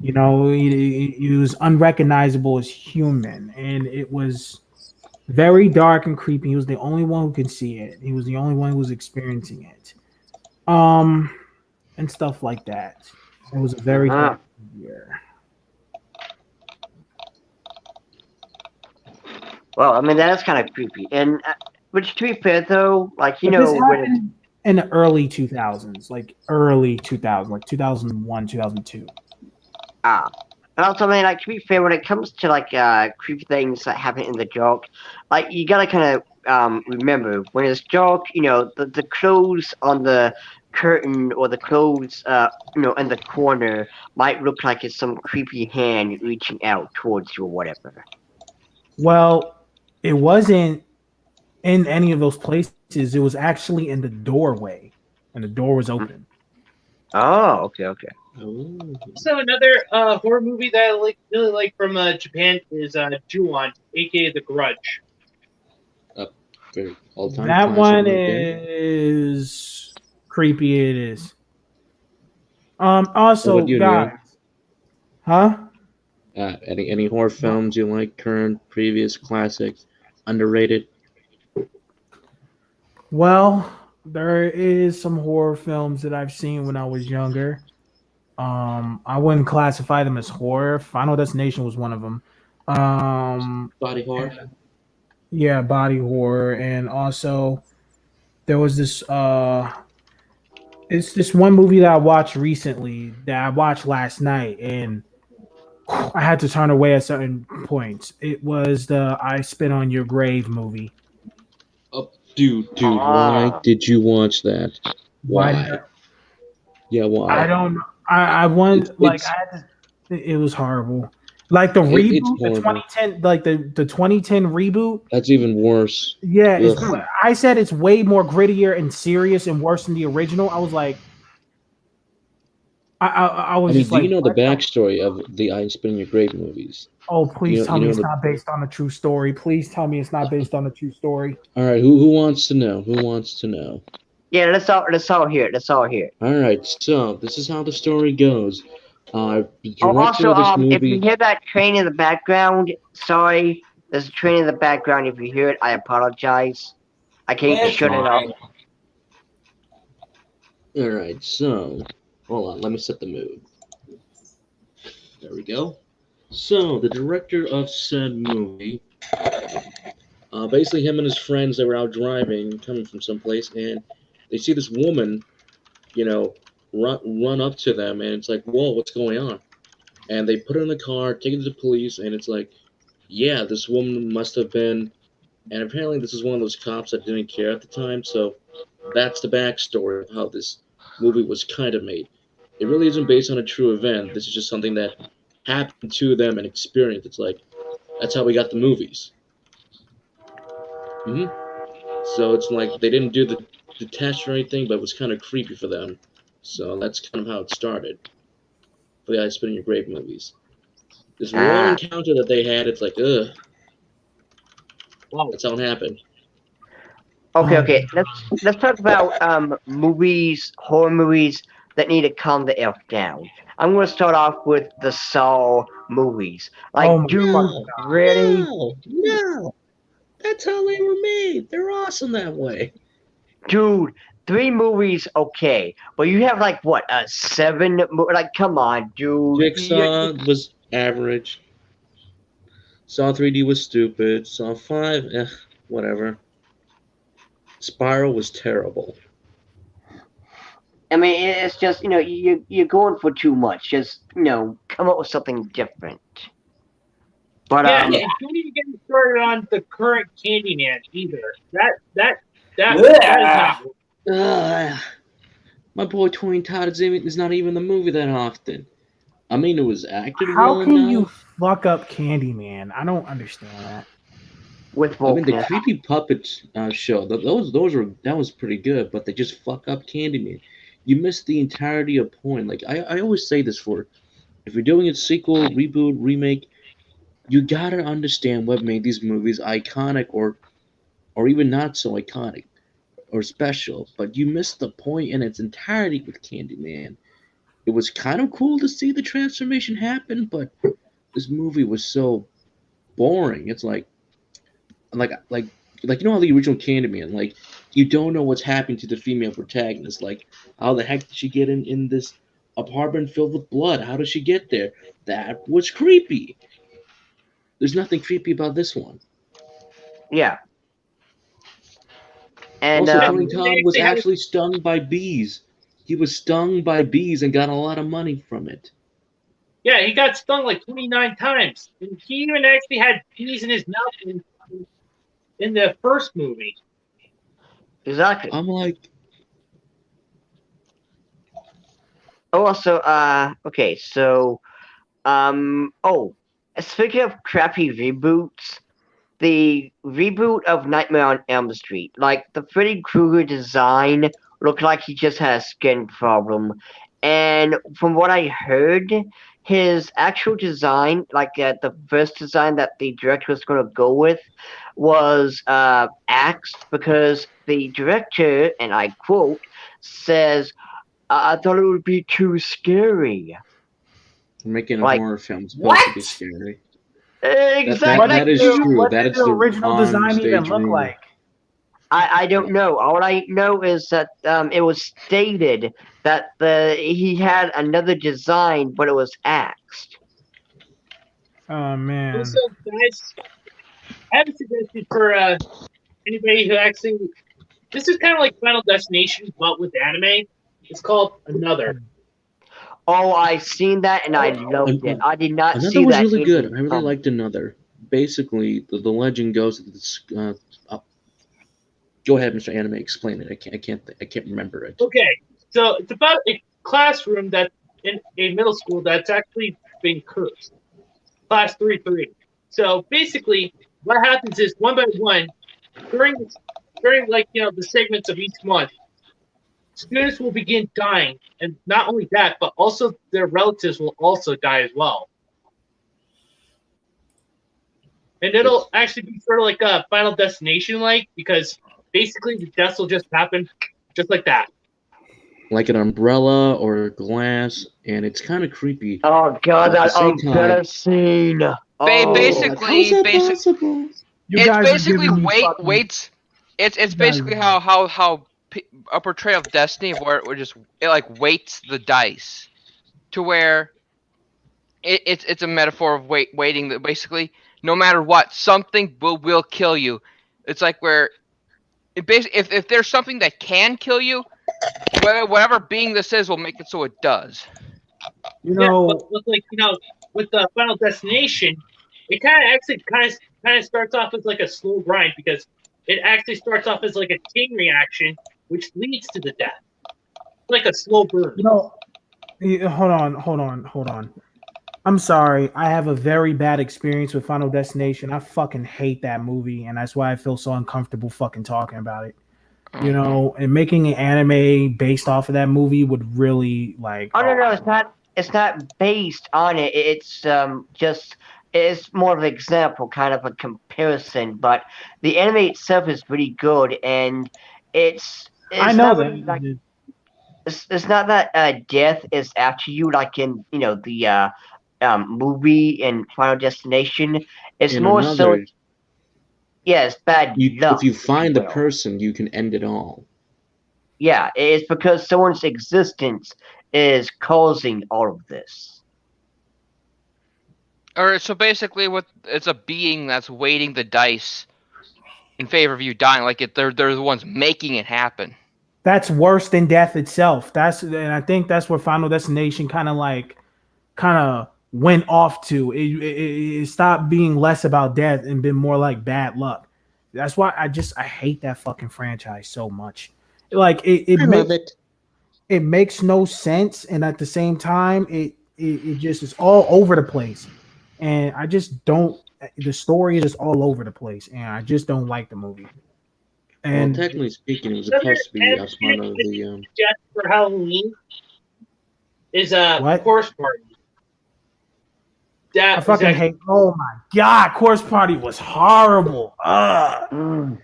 He was unrecognizable as human, and it was very dark and creepy. He was the only one who could see it. He was the only one who was experiencing it, um, and stuff like that. It was a very Uh-huh. dark year. Well, I mean that is kind of creepy. And which, to be fair though, like But this when it's happened in the early 2000s, like early 2000, like 2001, 2002. ah. And also, I mean, like, to be fair, when it comes to like creepy things that happen in the dark, like you gotta kind of remember when it's dark, the clothes on the curtain or the clothes in the corner might look like it's some creepy hand reaching out towards you or whatever. Well, it wasn't in any of those places. It was actually in the doorway, and the door was open. Oh, okay, okay. Oh, So another horror movie that I really like from Japan is Ju-on, aka The Grudge. very all-time That classic one right there. is creepy. It is. What Also, about you, Neo? guys, huh? Any horror films you like? Current, previous, classic, underrated? Well, there is some horror films that I've seen when I was younger. I wouldn't classify them as horror. Final Destination was one of them. Body horror? Yeah, body horror, and also there was this It's this one movie that I watched recently that I watched last night, and I had to turn away at certain points. It was the "I Spit on Your Grave" movie. Oh, dude, why Ah. did you watch that? Why did Why? Yeah, I why? don't. I It's want like it's I had to. It was horrible. Like the it's reboot, the horrible. 2010, like the 2010 reboot. That's even worse. Yeah, it's. Ugh. I said it's way more grittier and serious and worse than the original. I was like, I I was mean, just do you like, know the what the. backstory of the I Spin Your Grave movies? Oh, please tell You me know it's the. not based on a true story. Please tell me it's not based on a true story. All right, who wants to know? Who wants to know? Yeah, let's all hear it. Let's all hear it. All right, so this is how the story goes. The Oh, director also, of this if you movie. hear that train in the background, sorry, there's a train in the background. If you hear it, I apologize. I can't It's shut it off. fine. All right, so hold on, let me set the mood. There we go. So the director of said movie, basically him and his friends, they were out driving, coming from someplace, and they see this woman, you know, run up to them, and it's like, whoa, what's going on? And they put her in the car, take her to the police, and it's like, yeah, this woman must have been, and apparently this is one of those cops that didn't care at the time, so that's the backstory of how this movie was kind of made. It really isn't based on a true event. This is just something that happened to them and experience. It's like that's how we got the movies. hmm So it's like they didn't do the test or anything, but it was kind of creepy for them. So that's kind of how it started for the I Spit in Your Grave movies. This one Ah, encounter that they had, it's like, ugh, Wow. that's how it happened. okay, Oh, okay. Let's talk about movies, horror movies that need to calm the F down. I'm gonna start off with the Saw movies. oh Like, my dude, fucking really, No. That's how they were made. They're awesome that way. dude. 3 movies, okay, but you have like what, seven? Like, come on, dude. Jigsaw was average. Saw 3D was stupid. Saw 5, whatever. Spiral was terrible. I mean, it's just you're going for too much. Just come up with something different. But Yeah, and don't even get me started on the current Candyman either. That is Yeah. not. Ugh. My boy Twain Todd is not even in the movie that often. I mean, it was acted How well can you enough. fuck up Candyman? I don't understand that. with I mean, the wokeness, creepy puppet show, that was pretty good, but they just fuck up Candyman. You miss the entirety of point. Like I always say this for if you're doing a sequel, reboot, remake, you gotta understand what made these movies iconic or even not so iconic or special. But you miss the point in its entirety with Candyman. It was kind of cool to see the transformation happen, but this movie was so boring. It's like like like you know how the original Candyman, like you don't know what's happening to the female protagonist. Like how the heck did she get in this apartment filled with blood? How did she get there? That was creepy. There's nothing creepy about this one. yeah. And Also, Yeah, Tony and they Todd was actually had. actually stung by bees. He was stung by bees and got a lot of money from it. Yeah, he got stung like 29 times, and he even actually had bees in his mouth in the first movie. exactly. I'm like, Also, okay, so oh, speaking of crappy reboots, the reboot of Nightmare on Elm Street, like the Freddy Krueger design looked like he just had a skin problem. And from what I heard, his actual design, like the first design that the director was going to go with, was axed because the director, and I quote, says, I thought it would be too scary. making a Like, horror film supposed to be What? scary. exactly. What Like, That is did true. what That did is the the original on design even stage look rumor. like? I don't know. All I know is that it was stated that he had another design, but it was axed. Oh man. Also, guys, I have a suggestion for anybody who actually. This is kind of like Final Destination, but with anime. It's called Another. Oh, I seen that and I loved it. I did not Another see was that. really good. ending I really coming. liked Another. Basically, the legend goes that this. Go ahead, Mr. Anime. Explain it. I can't remember it. Okay, so it's about a classroom that in a middle school that's actually been cursed. Class 3-3. So basically, what happens is one by one during like the segments of each month, students will begin dying, and not only that, but also their relatives will also die as well. And it'll actually be sort of like a Final Destination like, because basically the deaths will just happen just like that. Like an umbrella or glass, and it's kind of creepy. Oh god, But at the that same umbrella time, scene. Ba- Oh, basically, how's that basic. possible? You It's guys are basically giving me weights. It's You guys basically are- how a portrayal of Destiny where it would just it like weights the dice to where it's a metaphor of waiting that basically no matter what something will kill you. It's like where it basically if there's something that can kill you, whatever being this is will make it so it does. You Yeah, know, but with with the Final Destination, it kind of starts off as like a slow grind because it actually starts off as like a chain reaction, which leads to the death. It's like a slow burn. you know. Hold on. I'm sorry. I have a very bad experience with Final Destination. I fucking hate that movie, and that's why I feel so uncomfortable fucking talking about it. You know, and making an anime based off of that movie would really like. oh no, it's not. It's not based on it. It's just. It's more of an example, kind of a comparison. But the anime itself is pretty good, and I it's know not that. really like it's not that death is after you, like in the movie in Final Destination. It's In more so, Another, yeah, it's bad if luck, you if you find the will. person, you can end it all. Yeah, it's because someone's existence is causing all of this. Or so basically, what it's a being that's weighting the dice in favor of you dying. Like they're the ones making it happen. That's worse than death itself. And I think that's where Final Destination kind of went off to. It stopped being less about death and been more like bad luck. That's why I hate that fucking franchise so much. Like I love it. it makes no sense, and at the same time, it just is all over the place. And I just don't. The story is just all over the place, and I just don't like the movie. Well, And technically speaking, it was Another supposed to be a animated part of the. suggest for Halloween is a What? Horse Party. I That was fucking actually hate. Oh my god, Course Party was horrible. Ugh. Mm.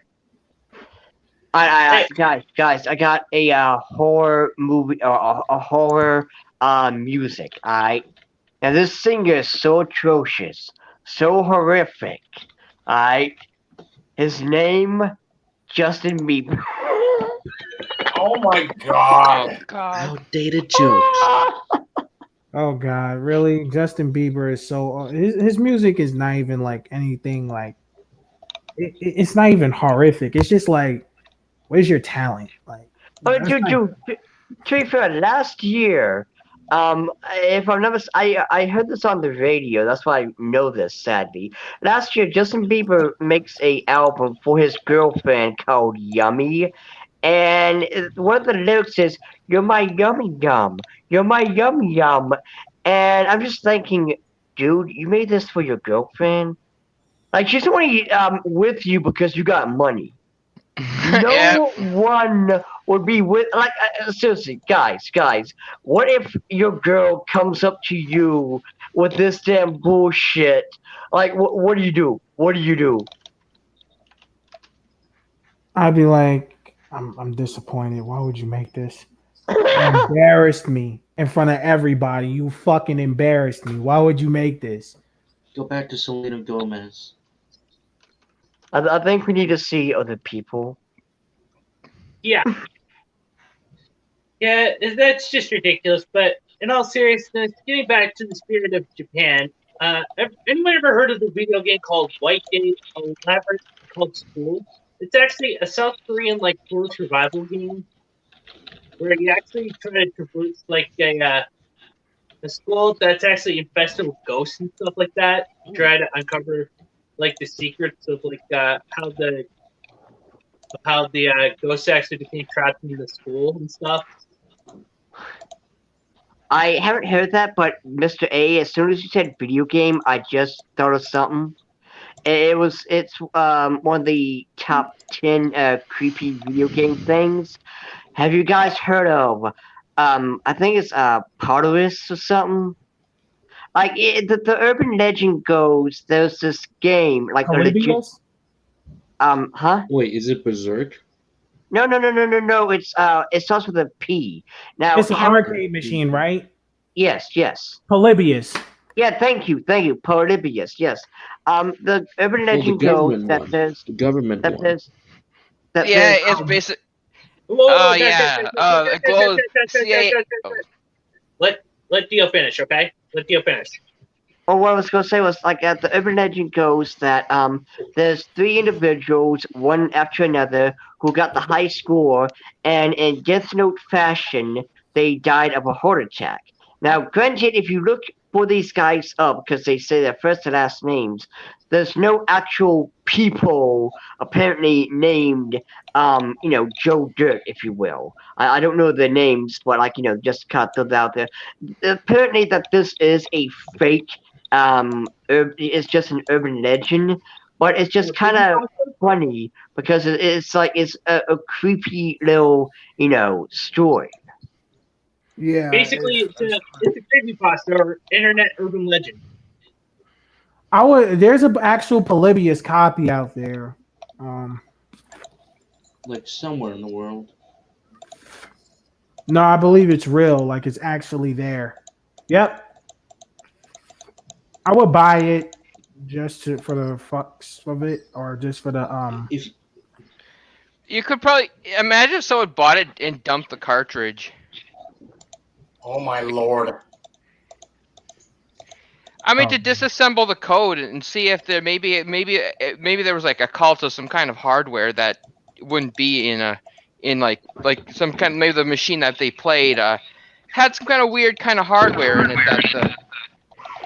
Guys, I got a horror movie or a horror music. Alright, now this singer is so atrocious, so horrific. Alright, his name Justin Bieber. Oh my god. God. Outdated jokes. Oh god, really? Justin Bieber is so his music is not even like anything like it's not even horrific. It's just like, where's your talent? Like, But that's not- to be fair, last year, if I'm never, I heard this on the radio. That's why I know this. Sadly, last year Justin Bieber makes a album for his girlfriend called Yummy, and one of the lyrics is "You're my yummy yum, you're my yum yum," and I'm just thinking, dude, you made this for your girlfriend? Like she's only with you because you got money. No Yeah. one would be with seriously, guys. What if your girl comes up to you with this damn bullshit? Like, what do you do? What do you do? I'd be like, I'm disappointed. Why would you make this? You embarrassed me in front of everybody. You fucking embarrassed me. Why would you make this? Go back to Selena Gomez. I think we need to see other people. yeah. Yeah, that's just ridiculous. But in all seriousness, getting back to the spirit of Japan, anyone ever heard of the video game called White Day 11 called School? It's actually a South Korean like tour survival game. where you actually try to traverse like a school that's actually infested with ghosts and stuff like that. Try to uncover like the secrets of like how the ghosts actually became trapped in the school and stuff. I haven't heard that, but Mr. A, as soon as you said video game, I just thought of something. It's one of the top 10 creepy video game things. Have you guys heard of I think it's Potarus or something? Like the urban legend goes, there's this game like a legit Polybios? huh? Wait, is it Berserk? No. It starts with a P. Now, It's an arcade machine, right? yes. Polybius. Yeah, thank you, Polybius. Yes. The urban Well, the legend goes government that one. there's The government that one. there's that Yeah, there's it's basic. Whoa, Yeah. It glows. CIA. Oh. Let Dio finish, okay? Let Dio finish. Oh, what I was going to say was like the urban legend goes that there's three individuals, one after another, who got the high score, and in Death Note fashion, they died of a heart attack. Now, granted, if you look for these guys up, because they say their first and last names, there's no actual people apparently named, Joe Dirt, if you will. I don't know their names, but just cut those out there. Apparently, that this is a fake it's just an urban legend, but it's just kind of funny because it's like it's a creepy little story. Yeah. Basically, it's a creepypasta or internet urban legend. There's an actual Polybius copy out there. Like somewhere in the world. No, I believe it's real. Like it's actually there. Yep. I would buy it for the fucks of it, or just for the If You could probably imagine if someone bought it and dumped the cartridge. Oh my lord. I mean, to disassemble the code and see if there maybe there was like a cult of some kind of hardware that wouldn't be in like some kind, maybe the machine that they played had some kind of weird kind of hardware in it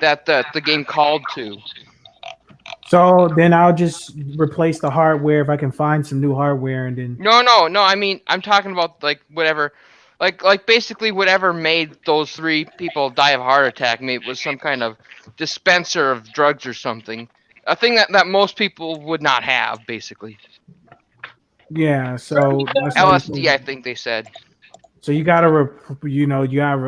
that the game called to. So then I'll just replace the hardware if I can find some new hardware, and then No. I mean, I'm talking about like whatever, like basically whatever made those three people die of a heart attack. Maybe it was some kind of dispenser of drugs or something. A thing that most people would not have, basically. yeah. So that's LSD, I think they said. So you gotta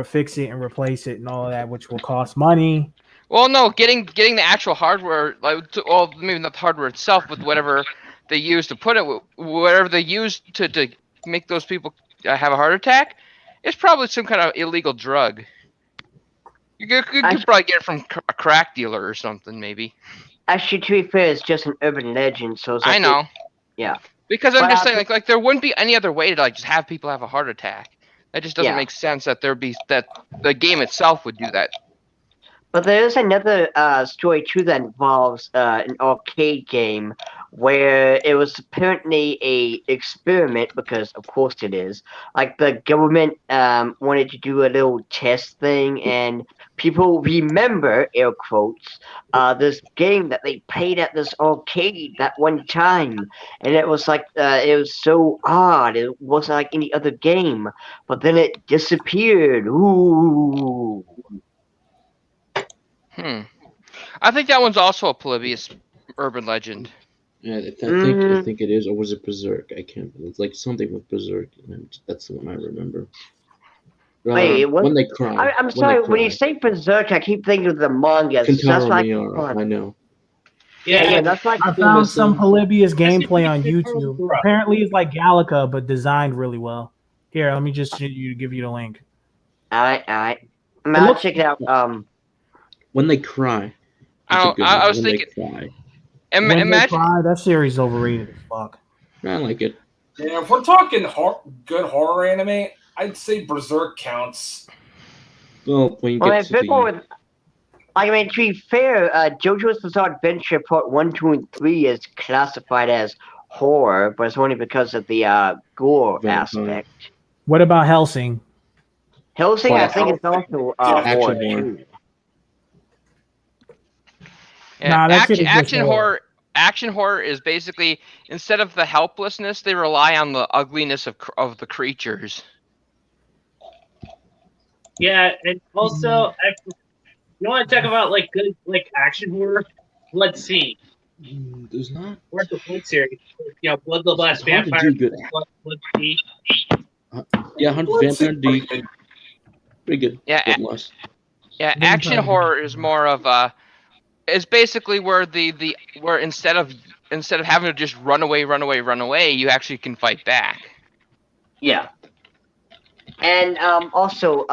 fix it and replace it and all of that, which will cost money. Well, no, getting the actual hardware, well, maybe not the hardware itself, but whatever they used to put it, whatever they used to make those people have a heart attack, it's probably some kind of illegal drug. You could probably get it from a crack dealer or something, maybe. Actually, to be fair, it's just an urban legend, so it's like I know. Yeah. Because I'm But just saying, like there wouldn't be any other way to just have people have a heart attack. That just doesn't Yeah. make sense that that the game itself would do that. But there is another story too that involves an arcade game where it was apparently a experiment, because of course it is. Like the government wanted to do a little test thing, and people remember, air quotes, this game that they played at this arcade that one time, and it was like it was so odd. It wasn't like any other game, but then it disappeared. Ooh. I think that one's also a Polybius urban legend. yeah, I think it is, or was it Berserk? I can't. It's like something with Berserk, and that's the one I remember. Wait, what? When they cry. I'm sorry, when you say Berserk, I keep thinking of the manga. That's Kentaro like Miura, I know. yeah, that's like I found some Polybius gameplay on That's YouTube. Kentaro. Apparently, it's like Galaga, but designed really well. Here, let me just give you the link. alright. I'll check it out. When they cry. I was thinking. When They Imagine. Cry, that series is overrated as fuck. I like it. Yeah, if we're talking good horror anime, I'd say Berserk counts. Well, when you Well, get to the... I mean, to be fair, JoJo's Bizarre Adventure Part 1, 2, and 3 is classified as horror, but it's only because of the gore Vampire. aspect. What about Helsing? Helsing, Well, I think it's also action horror horror. too. Yeah, Nah, that shit is just horror. Action horror is basically, instead of the helplessness, they rely on the ugliness of the creatures. Yeah, and also, you want to talk about like good like action horror? Blood Sea, There's not. or the Blood series. You know, Blood the Last It's hard to Vampire, do good. Blood Sea. Yeah, Hunt Vampire D. Pretty good. Yeah, Blood Lust. Yeah, didn't action try to- horror is more of a. It's basically where where instead of having to just run away, you actually can fight back. Yeah. And also,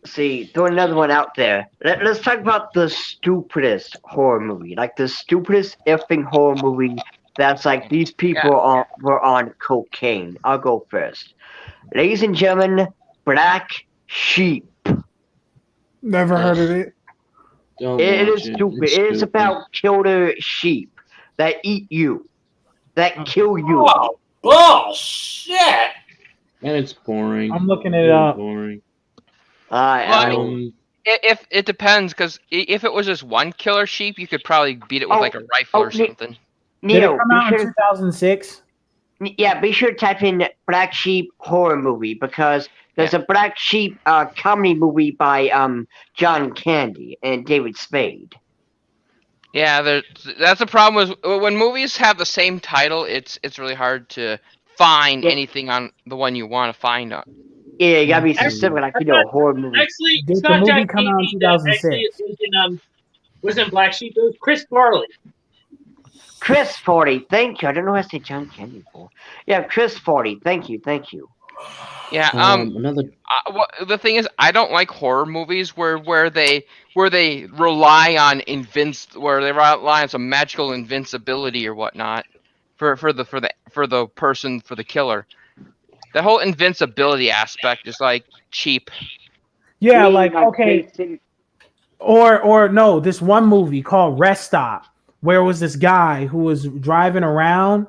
see, throw another one out there. Let's talk about the stupidest horror movie, like the stupidest effing horror movie. That's like these people were on cocaine. I'll go first. Ladies and gentlemen, Black Sheep. Never heard of it. Don't It watch is it. stupid. It's It is about killer sheep that eat you, that kill you. Oh, bullshit! And it's boring. I'm looking it Really up. boring. Well, I mean, Um, if it depends, because if it was just one killer sheep, you could probably beat it with like a rifle or something. Did it Neo, come be out in sure, 2006? be sure to type in Black Sheep horror movie because there's a Black Sheep comedy movie by John Candy and David Spade. Yeah, that's the problem with when movies have the same title. It's really hard to find anything on the one you want to find on. Yeah, you gotta be specific, like horror movie. Actually, Did it's the not movie John come out in Candy that 2006? actually was in Black Sheep. It was Chris Farley. Chris 40, thank you. I don't know what I say John Candy for. Yeah, Chris 40, thank you. Yeah. another. The thing is, I don't like horror movies where they rely on some magical invincibility or whatnot for the killer. The whole invincibility aspect is like cheap. Yeah, like okay. Or no, this one movie called Rest Stop, where it was this guy who was driving around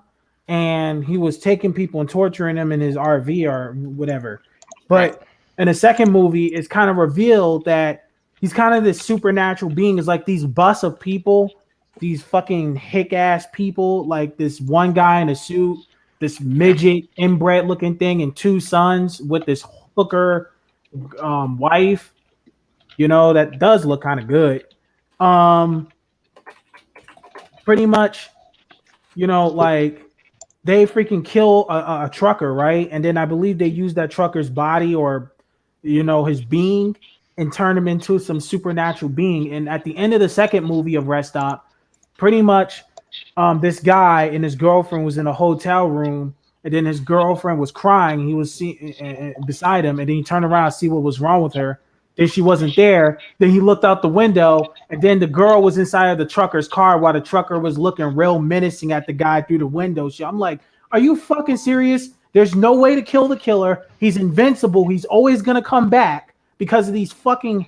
and he was taking people and torturing them in his RV or whatever. But in the second movie, it's kind of revealed that he's kind of this supernatural being. It's like these bus of people, these fucking hick ass people, like this one guy in a suit, this midget inbred looking thing, and two sons with this hooker wife. You know, that does look kind of good. Pretty much, you know, like they freaking kill a trucker, right? And then I believe they use that trucker's body or, you know, his being and turn him into some supernatural being. And at the end of the second movie of Rest Stop, pretty much this guy and his girlfriend was in a hotel room, and then his girlfriend was crying. He was beside him, and then he turned around to see what was wrong with her. Then she wasn't there. Then he looked out the window, and then the girl was inside of the trucker's car while the trucker was looking real menacing at the guy through the window. So I'm like, are you fucking serious? There's no way to kill the killer. He's invincible. He's always gonna come back because of these fucking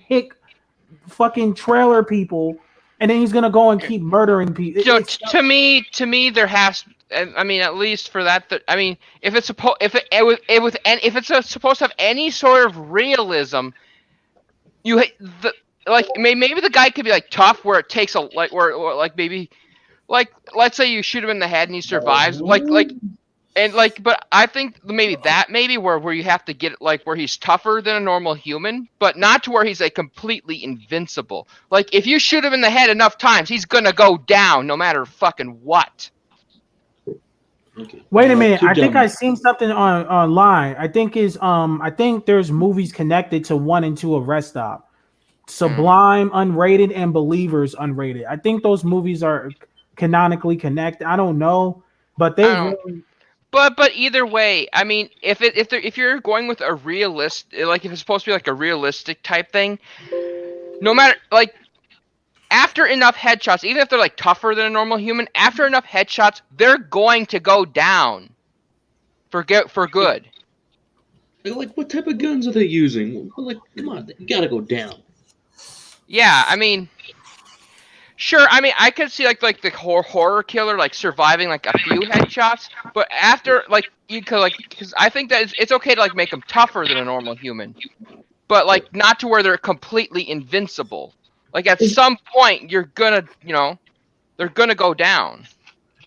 fucking trailer people, and then he's gonna go and keep murdering people. To me, there has. I mean, at least for that. I mean, if it's supposed to have any sort of realism, maybe the guy could be like tough, where it takes maybe let's say you shoot him in the head and he survives, but I think maybe where you have to get like where he's tougher than a normal human, but not to where he's like completely invincible. Like if you shoot him in the head enough times, he's gonna go down no matter fucking what. Okay. Wait a minute. I think I seen something online. I think there's movies connected to 1 and 2 of Rest Stop. Sublime unrated and Believers unrated. I think those movies are canonically connected. I don't know, but But either way, I mean, if you're going with a realistic, like if it's supposed to be like a realistic type thing, no matter like after enough headshots, even if they're like tougher than a normal human, after enough headshots, they're going to go down for good. Like, what type of guns are they using? Like, come on, they gotta go down. Yeah, I mean, Sure, I mean, I could see like the horror killer like surviving like a few headshots, but after like you could like because I think that it's okay to like make them tougher than a normal human, but like not to where they're completely invincible. Like at some point you're gonna they're gonna go down.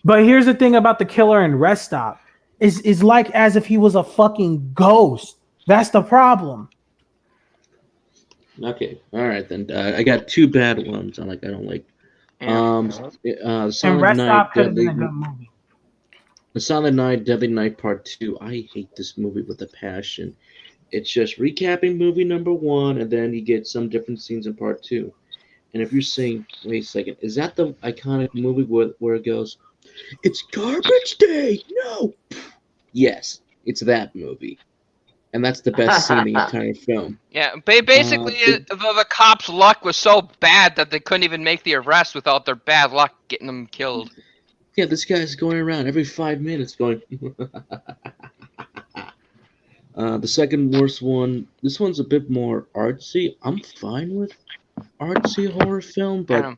But here's the thing about the killer in Rest Stop. Is like as if he was a fucking ghost. That's the problem. Okay, all right then. I got two bad ones. I don't like. And Silent Rest Night, Stop could have been a Deadly. good movie. The Silent Night, Deadly Night Part 2. I hate this movie with a passion. It's just recapping movie number 1, and then you get some different scenes in Part 2. And if you're saying, wait a second, is that the iconic movie where it goes, it's garbage day? No! Yes, it's that movie. And that's the best scene in the entire film. Yeah, basically the cops' luck was so bad that they couldn't even make the arrest without their bad luck getting them killed. Yeah, this guy's going around every 5 minutes going. The second worst one, this one's a bit more artsy. I'm fine with artsy horror film, but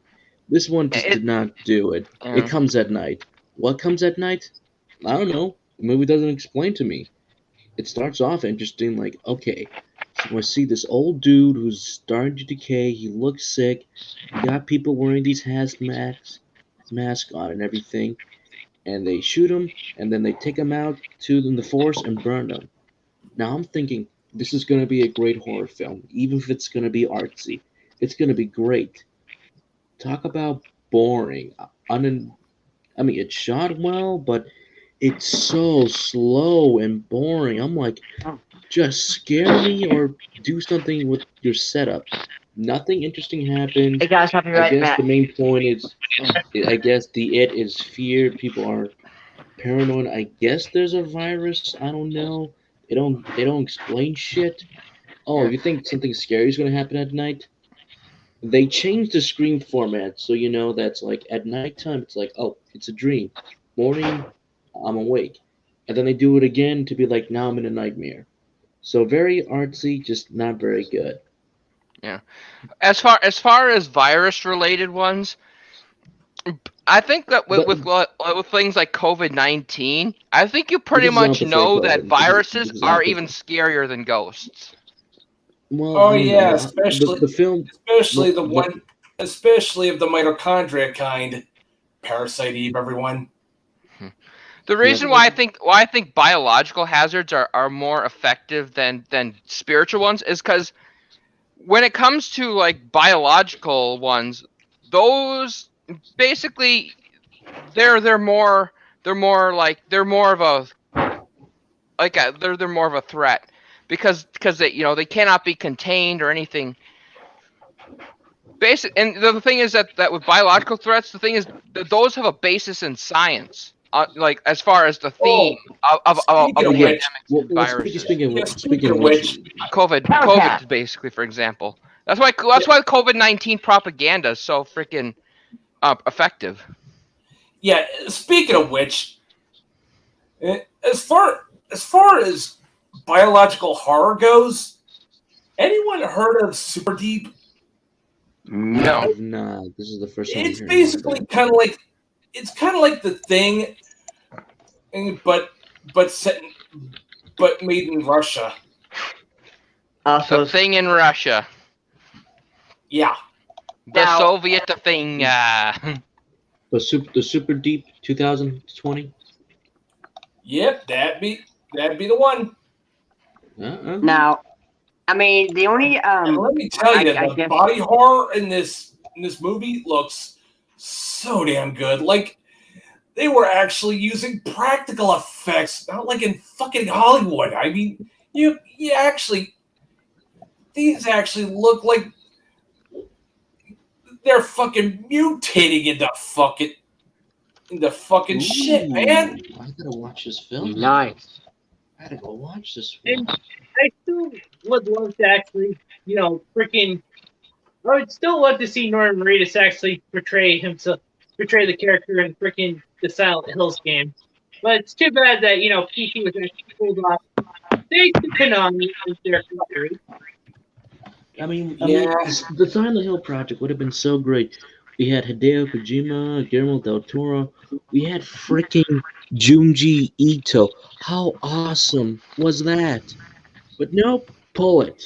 this one just did not do it. It comes at night. What comes at night? I don't know. The movie doesn't explain to me. It starts off interesting, like, okay, so I see this old dude who's starting to decay. He looks sick. You got people wearing these mask on and everything, and they shoot him, and then they take him out in the forest and burn him. Now I'm thinking this is going to be a great horror film, even if it's going to be artsy. It's going to be great. Talk about boring. I mean, it's shot well, but it's so slow and boring. I'm like, just scare me or do something with your setup. Nothing interesting happened. Hey guys, I'll be right I guess back. the main point is, I guess it is feared. People are paranoid. I guess there's a virus. I don't know. They don't explain shit. Oh, you think something scary is going to happen at night? They changed the screen format, so that's like at nighttime it's like, oh, it's a dream. Morning, I'm awake. And then they do it again to be like, now I'm in a nightmare. So very artsy, just not very good. Yeah. As far as virus related ones, I think that with things like COVID-19, I think you pretty much know that viruses are even scarier than ghosts. Well, Oh yeah, especially the film, especially of the mitochondria kind. Parasite Eve, everyone. The reason why I think biological hazards are more effective than spiritual ones is because when it comes to like biological ones, those basically they're more of a threat because they cannot be contained or anything. And the thing is that with biological threats, the thing is that those have a basis in science. Like as far as the theme of pandemics and viruses. Speaking of which, COVID basically, for example. That's why COVID-19 propaganda is so freaking effective. Yeah, speaking of which, as far as biological horror goes, anyone heard of Super Deep? No. Nah, this is the first time. It's basically kind of like The Thing, but made in Russia. The Thing in Russia. Yeah. The Soviet Thing. The Super Deep 2020. Yep, that'd be the one. Now, I mean, the only let me tell you, the body horror in this movie looks so damn good. Like they were actually using practical effects, not like in fucking Hollywood. I mean, these actually look like they're fucking mutating into fucking shit, man. I gotta watch this film. Nice. I gotta go watch this film. And I still would love to actually, freaking. I would still love to see Norman Reedus actually portray the character in freaking the Silent Hills game. But it's too bad that PC was actually pulled off. Thanks to Konami and their factory. I mean, the Silent Hill project would have been so great. We had Hideo Kojima, Guillermo del Toro. We had freaking Junji Ito. How awesome was that? But nope, pull it.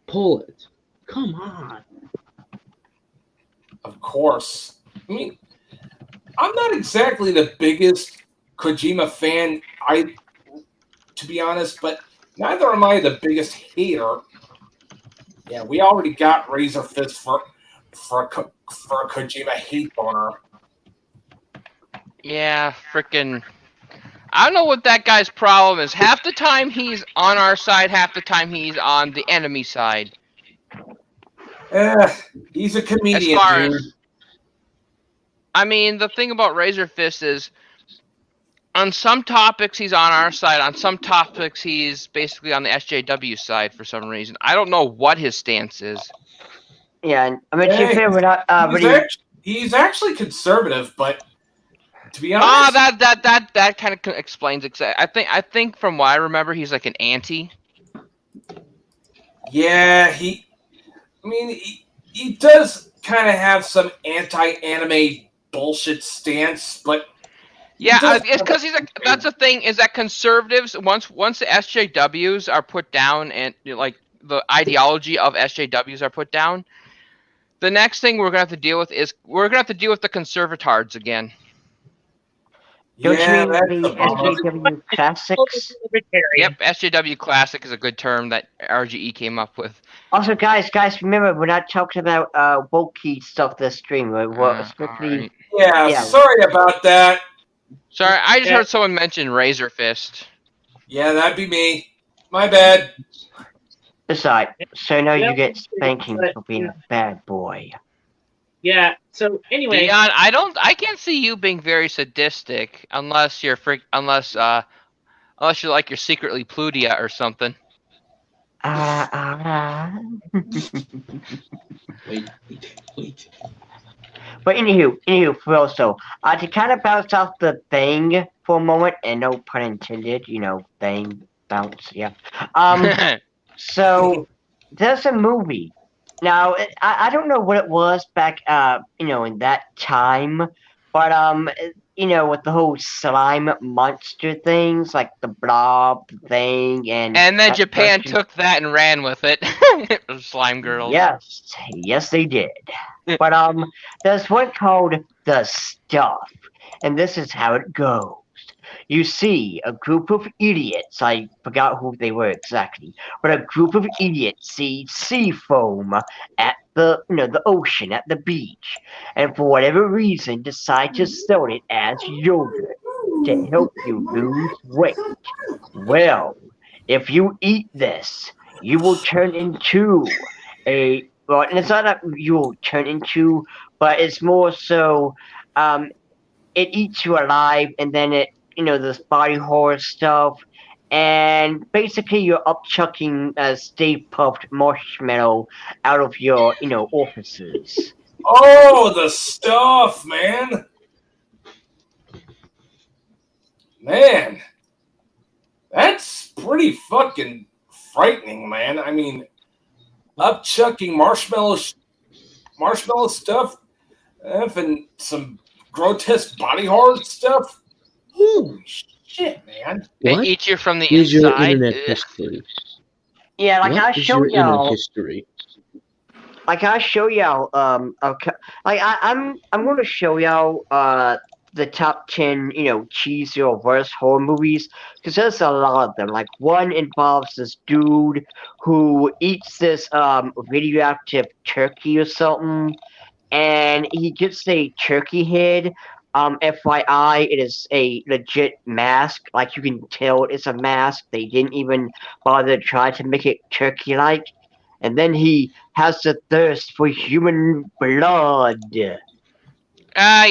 Pull it. Come on. Of course. I mean, I'm not exactly the biggest Kojima fan, to be honest, but neither am I the biggest hater. Yeah, we already got Razor Fist for a Kojima hate boner. Yeah, freaking. I don't know what that guy's problem is. Half the time he's on our side, half the time he's on the enemy side. He's a As comedian, far dude. as, I mean, the thing about Razor Fist is, on some topics he's on our side. On some topics he's basically on the SJW side for some reason. I don't know what his stance is. Yeah, and I mean, to be fair, we're not he's actually conservative, but to be Ah, honest, that kind of explains it. I think from what I remember, he's like an anti. yeah, he does kind of have some anti-anime bullshit stance, but Yeah, it's because that's the thing is that conservatives once the SJWs are put down and like the ideology of SJWs are put down, the next thing we're gonna have to deal with is the conservatards again. Don't you yeah, mean that's the the bummer. SJW Classics? Yep, SJW Classic is a good term that RGE came up with. Also, guys, remember we're not talking about wokey stuff this stream. We're strictly Alright. Yeah, Yeah. sorry about that. Sorry, I just heard someone mention Razor Fist. Yeah, that'd be me. My bad. Besides, so now Yeah, you get spanking but, for being a bad boy. Yeah. So anyway, Dion, I can't see you being very sadistic unless you're unless you're like you're secretly Plutia or something. Wait. But anywho, for also, to kind of bounce off the thing for a moment, and no pun intended, thing, bounce, yeah. So, there's a movie. Now, I don't know what it was back, in that time, but, with the whole slime monster things, like the blob thing, and then Japan took that and ran with it. Slime girls. Yes, they did. But there's one called The Stuff, and this is how it goes. You see a group of idiots, I forgot who they were exactly, but a group of idiots see sea foam at the ocean, at the beach, and for whatever reason decide to sell it as yogurt to help you lose weight. Well, if you eat this, you will turn into and it's not that you will turn into, but it's more so, it eats you alive, and then this body horror stuff, and basically you're upchucking a Stay Puffed marshmallow out of your, orifices. Oh, The Stuff, man. Man, that's pretty fucking frightening, man. I mean, upchucking marshmallow stuff, and some grotesque body horror stuff. Holy shit, man! They What eat you from the is your inside. internet history? Yeah, like What I is show your internet y'all. history? Like I show y'all, okay, like I'm going to show y'all the top 10 cheesy or worst horror movies, because there's a lot of them. Like one involves this dude who eats this radioactive turkey or something, and he gets a turkey head. FYI, it is a legit mask. Like you can tell it's a mask. They didn't even bother to try to make it turkey-like. And then he has the thirst for human blood. Yeah. That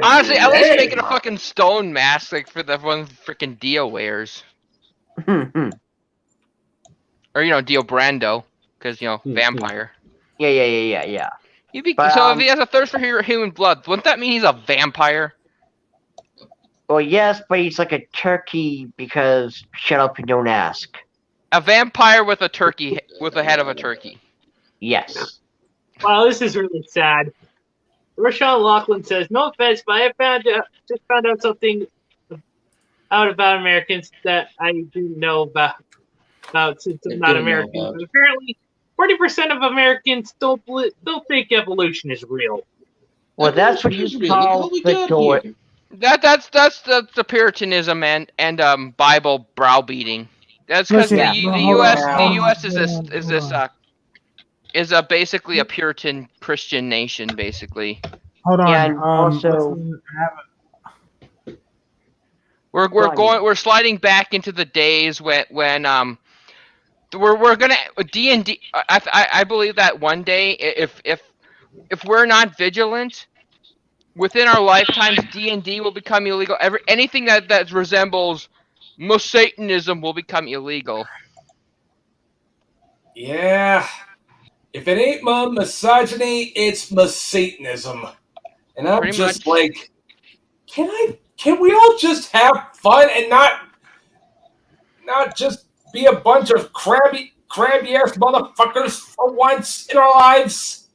Honestly, is at least lame. make it a fucking stone mask like for the one freaking Dio wears, or Dio Brando, because vampire. Yeah. But, So if he has a thirst for human blood, wouldn't that mean he's a vampire? Well, yes, but he's like a turkey because shut up and don't ask. A vampire with a turkey, with the head of a turkey. Yes. Wow, this is really sad. Rochelle Laughlin says, "No offense, but I just found out something out about Americans that I didn't know about since I'm not Didn't know American. about. But apparently, 40% of Americans don't think evolution is real." Well, that's what Evolution you is real. Look at call what we the got door. here. That's the Puritanism and Bible browbeating. That's because Listen, Yeah. no, the hold on, U.S. the hold on, U.S. is hold this on, is hold this on. is basically a Puritan Christian nation, basically. Hold on. And also- listen, I have We're sliding back into the days when we're gonna D&D. I believe that one day if we're not vigilant within our lifetimes, D&D will become illegal. Anything that resembles Satanism will become illegal. Yeah. If it ain't misogyny, it's Satanism. And I'm Pretty just much. like, can we all just have fun and not just be a bunch of crabby ass motherfuckers for once in our lives?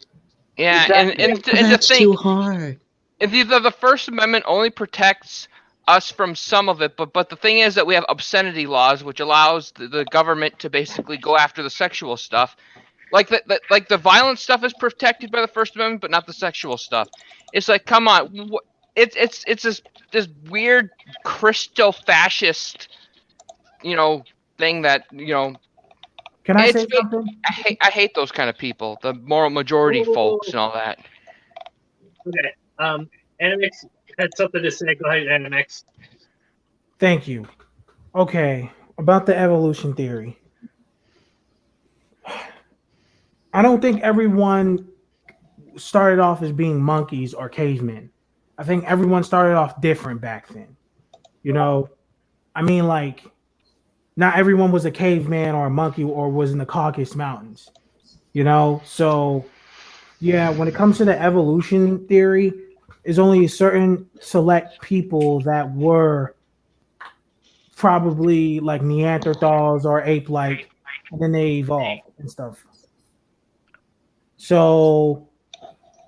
Yeah, Exactly. and to That's think, too hard. the First Amendment only protects us from some of it, but the thing is that we have obscenity laws, which allows the government to basically go after the sexual stuff. Like the violent stuff is protected by the First Amendment, but not the sexual stuff. It's like, come on, it's this weird Christo fascist, thing that Can I it's say something? I hate those kind of people, the moral majority folks and all that. Okay. Animix had something to say. Go ahead, Animix. Thank you. Okay, about the evolution theory. I don't think everyone started off as being monkeys or cavemen. I think everyone started off different back then. You know, I mean, like, not everyone was a caveman or a monkey or was in the Caucasus Mountains. So yeah, when it comes to the evolution theory, is only a certain select people that were probably like Neanderthals or ape-like, and then they evolved and stuff. So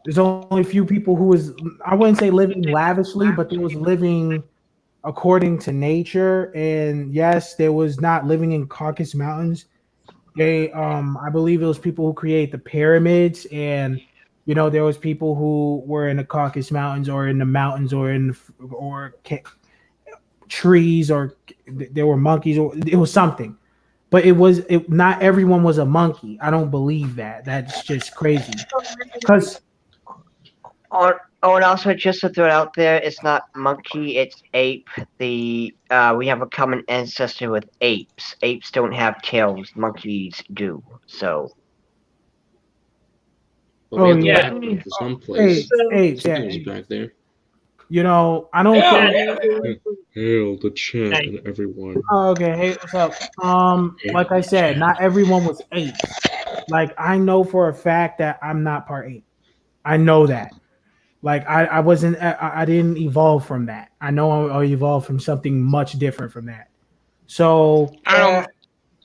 there's only a few people who was, I wouldn't say living lavishly, but they was living according to nature. And yes, there was not living in Caucasus Mountains. They I believe it was people who create the pyramids, and there was people who were in the Caucasus Mountains or in the mountains or trees, or there were monkeys, or it was something. But not everyone was a monkey. I don't believe that. That's just crazy. Because And also, just to throw it out there, it's not monkey, it's ape. We have a common ancestor with apes. Apes don't have tails, monkeys do. So But we had yeah. to for some place. apes, Something yeah. was back there. I don't Yeah. think. Hail the chant and everyone. Oh, okay, hey, what's up? Like I said, not everyone was apes. Like, I know for a fact that I'm not part ape. I know that. Like, I wasn't. I didn't evolve from that. I know I evolved from something much different from that. So I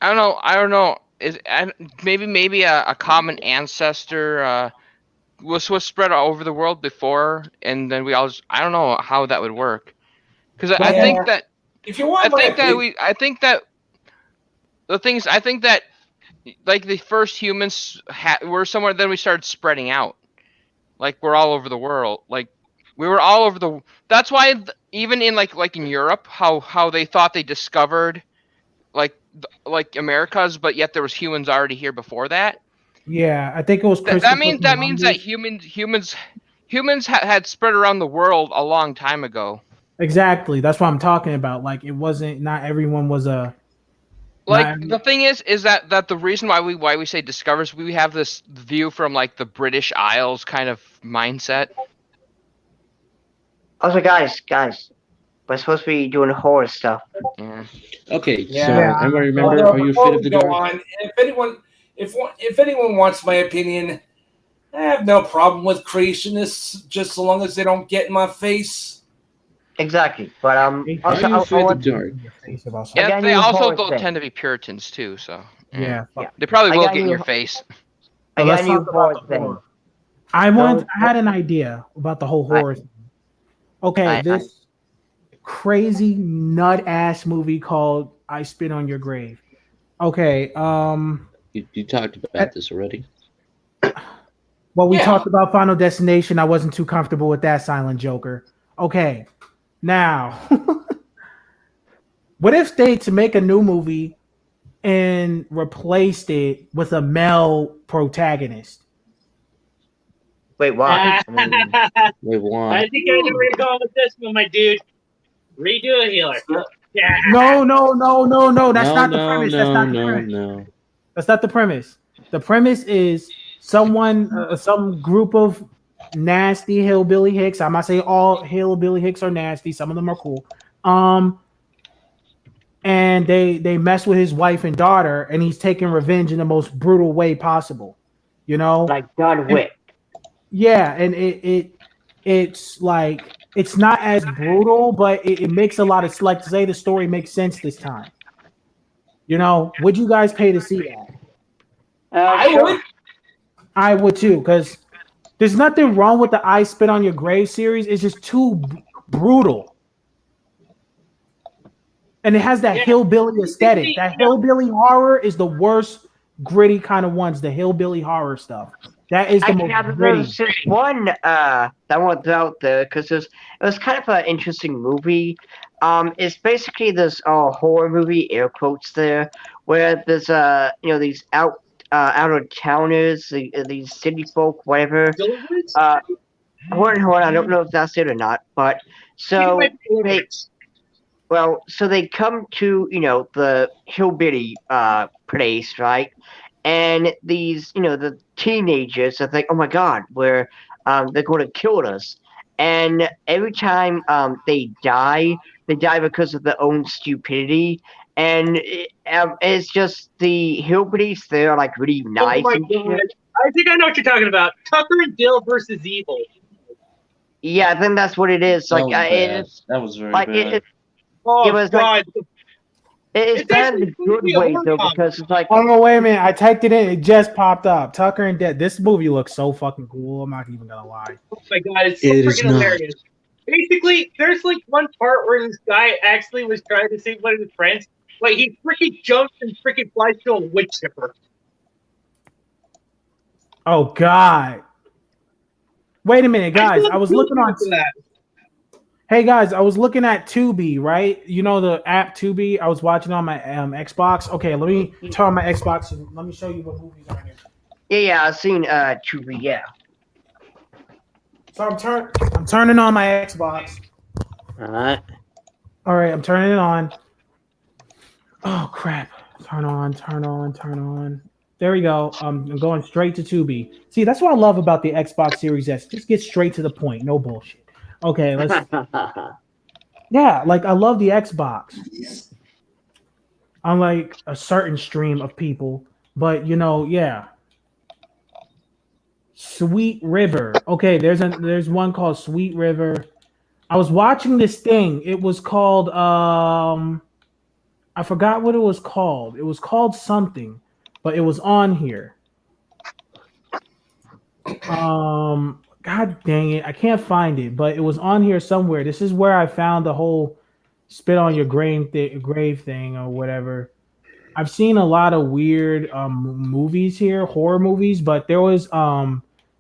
don't know. Maybe a common ancestor was spread all over the world before, and then we all. I don't know how that would work, because I Yeah. think that If you want I think that the things I think that like the first humans were somewhere. Then we started spreading out. Like we're all over the world. Like we were all over the. That's why even in like in Europe, how they thought they discovered like Americas, but yet there was humans already here before that. yeah, I think it was That means Columbus. that humans had spread around the world a long time ago. Exactly. That's what I'm talking about. Like, it wasn't. Not everyone was a. Like the thing is that the reason why we say discovers, we have this view from like the British Isles kind of mindset. also, guys, we're supposed to be doing horror stuff. Yeah. Okay, Yeah. so Yeah. everybody remember, Although, are you before afraid of we the go dark? on, if anyone wants my opinion, I have no problem with creationists, just so long as they don't get in my face. Exactly, but Are you afraid of the dark? Yeah, got a they new also horror don't thing. tend to be Puritans too, so Yeah. Yeah. they probably I will got get in you. your face. I got let's a new talk about horror the thing. horror. I had an idea about the whole horror thing. Okay, this crazy nut ass movie called I Spit on Your Grave. Okay, You talked about this already. well, we Yeah. talked about Final Destination. I wasn't too comfortable with that, Silent Joker. Okay, now, what if they to make a new movie and replaced it with a male protagonist? Wait, why? Wait, why? I think I know where you're going with this one, my dude. Redo a healer. Yeah. No. That's No, not the no, premise. no, That's not the no, premise. no. That's not the premise. The premise is some group of nasty hillbilly hicks. I'm not saying all hillbilly hicks are nasty. Some of them are cool. And they mess with his wife and daughter, and he's taking revenge in the most brutal way possible. You know, Like John Wick. yeah, and it's like it's not as brutal, but it makes a lot of like to say the story makes sense this time. You know, would you guys pay to see that? I Sure. would. I would too, because there's nothing wrong with the I Spit on Your Grave series. It's just too brutal. And it has that Yeah. hillbilly aesthetic. That You know- hillbilly horror is the worst gritty kind of ones, the hillbilly horror stuff. That is the Actually, most gritty. there's this one that one's out there because it was kind of an interesting movie. It's basically this horror movie, air quotes there, where there's these out of towners, these city folk, whatever. Deliverance? Hold on, I don't know if that's it or not, but so It might be they Deliverance. so they come to the hillbilly place, right? And these the teenagers are like, oh my god, they're going to kill us. And every time they die because of their own stupidity. And it's just the hillbillies there are like really nice Oh my and god. shit. I think I know what you're talking about. Tucker and Dale versus Evil. Yeah, I think that's what it is. That Like was bad. it's That was very like bad. Oh It was like- god. it's It's bad in actually the supposed to good be a way horror though, comedy. because it's like Oh no, wait a minute. I typed it in, it just popped up. Tucker and Dead. This movie looks so fucking cool. I'm not even gonna lie. Oh my god, it's so It is freaking not. hilarious. Basically, there's like one part where this guy actually was trying to save one of his friends. Like he freaking jumps and freaking flies to a wood chipper. Oh god. Wait a minute, guys. I was looking on that. Hey guys, I was looking at Tubi, right? You know the app Tubi. I was watching on my Xbox. Okay, let me turn on my Xbox and let me show you what movies are here. yeah, I've seen Tubi, yeah. So I'm turning on my Xbox. Alright. All right, I'm turning it on. Oh crap! Turn on. There we go. I'm going straight to Tubi. See, that's what I love about the Xbox Series S. Just get straight to the point, no bullshit. Okay, let's. Yeah, like I love the Xbox. Unlike a certain stream of people, but yeah. Sweet River. Okay, there's one called Sweet River. I was watching this thing. It was called I forgot what it was called. It was called something, but it was on here. God dang it, I can't find it, but it was on here somewhere. This is where I found the whole spit on your grave thing or whatever. I've seen a lot of weird movies here, horror movies, but there was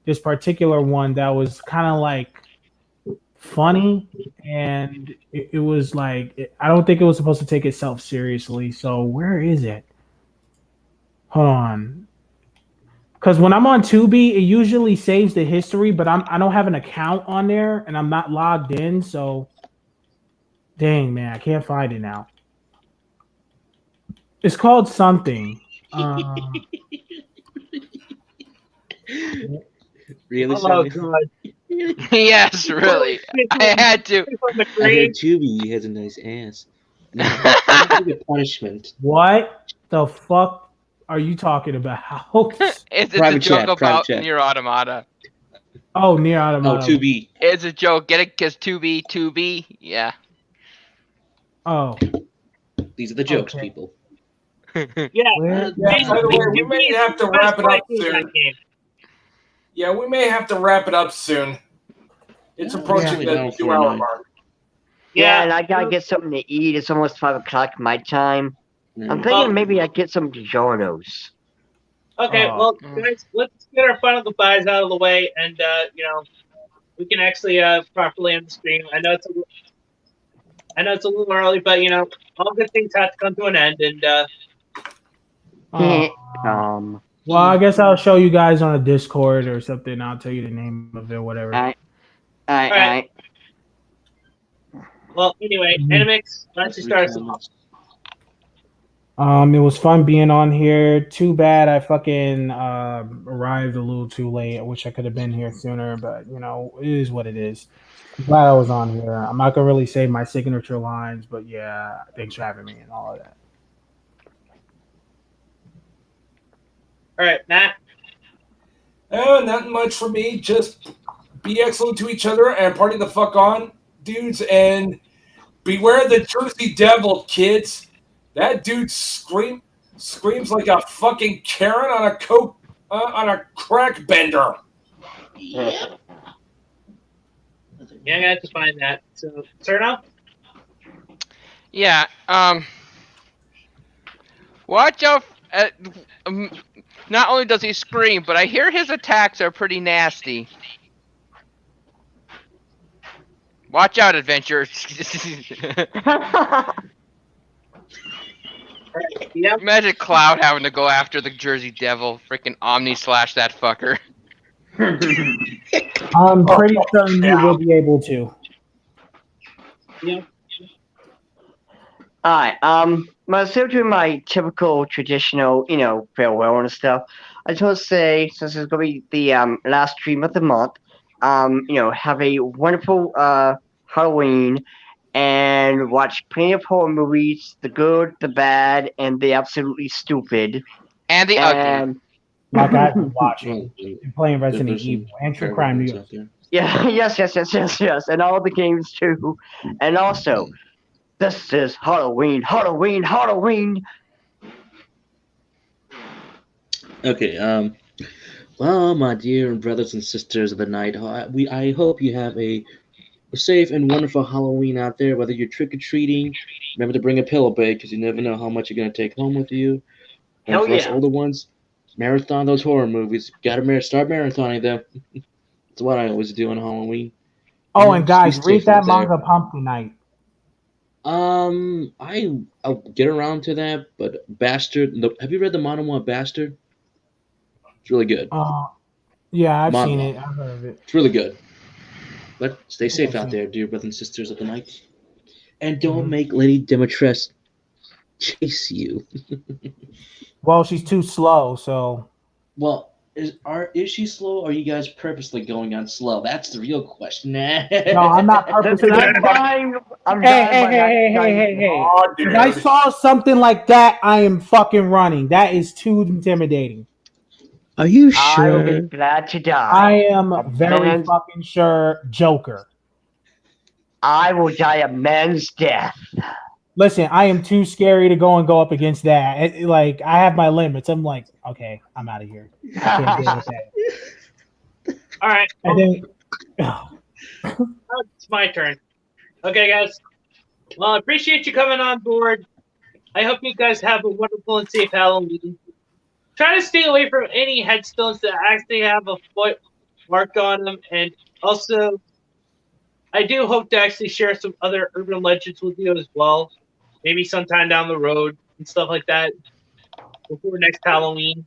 this particular one that was kind of like funny, and it was like I don't think it was supposed to take itself seriously. So where is it? Hold on. Because when I'm on Tubi, it usually saves the history, but I don't have an account on there and I'm not logged in. So, dang man, I can't find it now. It's called something. Really? Oh Sammy? god. Yes, really. I had to. On the I heard grave. Tubi has a nice ass. No, that's a good punishment. What the fuck are you talking about? It's a Private joke chat, private about chat. Near Automata. Oh, Near Oh, Automata. Tubi. It's a joke. Get it? Because 2B. Yeah. Oh, These are the jokes, Okay. people. Yeah. where? Yeah, by the way, we may have to wrap it up soon. Yeah, we may have to wrap it up soon. It's approaching Yeah. the 2-hour mark. Yeah, and I gotta get something to eat. It's almost 5 o'clock my time. I'm thinking Well- maybe I get some DiGiorno's. Okay, Oh. well, guys, let's get our final goodbyes out of the way, and we can actually properly end the stream. I know it's a little early, but all good things have to come to an end, and Well, I guess I'll show you guys on a Discord or something. I'll tell you the name of it, whatever. All right. well, anyway, Animix, why don't you start us off? It was fun being on here. Too bad I fucking arrived a little too late. I wish I could have been here sooner, but it is what it is. I'm glad I was on here. I'm not gonna really say my signature lines, but yeah, thanks for having me and all of that. All right, Matt. Nothing much for me. Just be excellent to each other and party the fuck on, dudes. And beware the Jersey Devil, kids. That dude screams like a fucking Karen on a crack bender. Yeah, I got to find that. So, Cerno? Yeah. Watch out. Not only does he scream, but I hear his attacks are pretty nasty. Watch out, adventure. Yep. Imagine Cloud having to go after the Jersey Devil. Freaking Omni slash that fucker. I'm pretty certain you will be able to. Yeah. Alright, instead of doing my typical traditional, farewell and stuff, I just want to say, since it's going to be the last stream of the month, have a wonderful Halloween and watch plenty of horror movies, the good, the bad, and the absolutely stupid. And the ugly. Like I've been watching Well, and playing Resident there's some Evil and True terrible Crime New things York. out there. Yeah, yes, and all the games too. And also, this is Halloween. Okay. Well, my dear brothers and sisters of the night, I hope you have a safe and wonderful Halloween out there. Whether you're trick or treating, remember to bring a pillow bag because you never know how much you're gonna take home with you. And Hell for us yeah. older ones, marathon those horror movies. Gotta start marathoning them. That's what I always do on Halloween. Oh, Yeah, and just be guys, read safe that out there. manga Pumpkin Night. I'll get around to that, but Bastard. Have you read the manhwa Bastard? It's really good. Yeah, I've seen Manhwa. it. I've heard of it. It's really good. But stay safe Yeah, out same. there, dear brothers and sisters of the night. And don't make Lady Demetress chase you. Well, she's too slow, so. Well, is she slow, or are you guys purposely going on slow? That's the real question. No, I'm not purposely. I'm dying. Hey. Oh, dude. If I saw something like that, I am fucking running. That is too intimidating. Are you I will be glad to die. I am very man's- fucking sure Joker. I will die a man's death. Listen, I am too scary to go up against that. Like, I have my limits. I'm like, okay, I'm out of here. I can't deal with that. All right. And then, It's my turn. Okay, guys. Well, I appreciate you coming on board. I hope you guys have a wonderful and safe Halloween. Try to stay away from any headstones that actually have a foot marked on them. And also, I do hope to actually share some other urban legends with you as well. Maybe sometime down the road and stuff like that before next Halloween.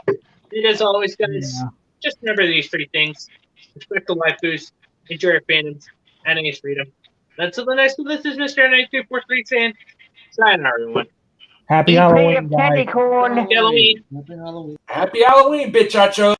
And as always, guys, just remember these three things. Respect the life boost, enjoy your fandoms, and against freedom. Until the next one, this is Mr. 9243 saying, sayonara, everyone. happy Eat plenty Halloween, of candy guys. corn. Happy Halloween. Happy Halloween. Happy Halloween, bitchacho.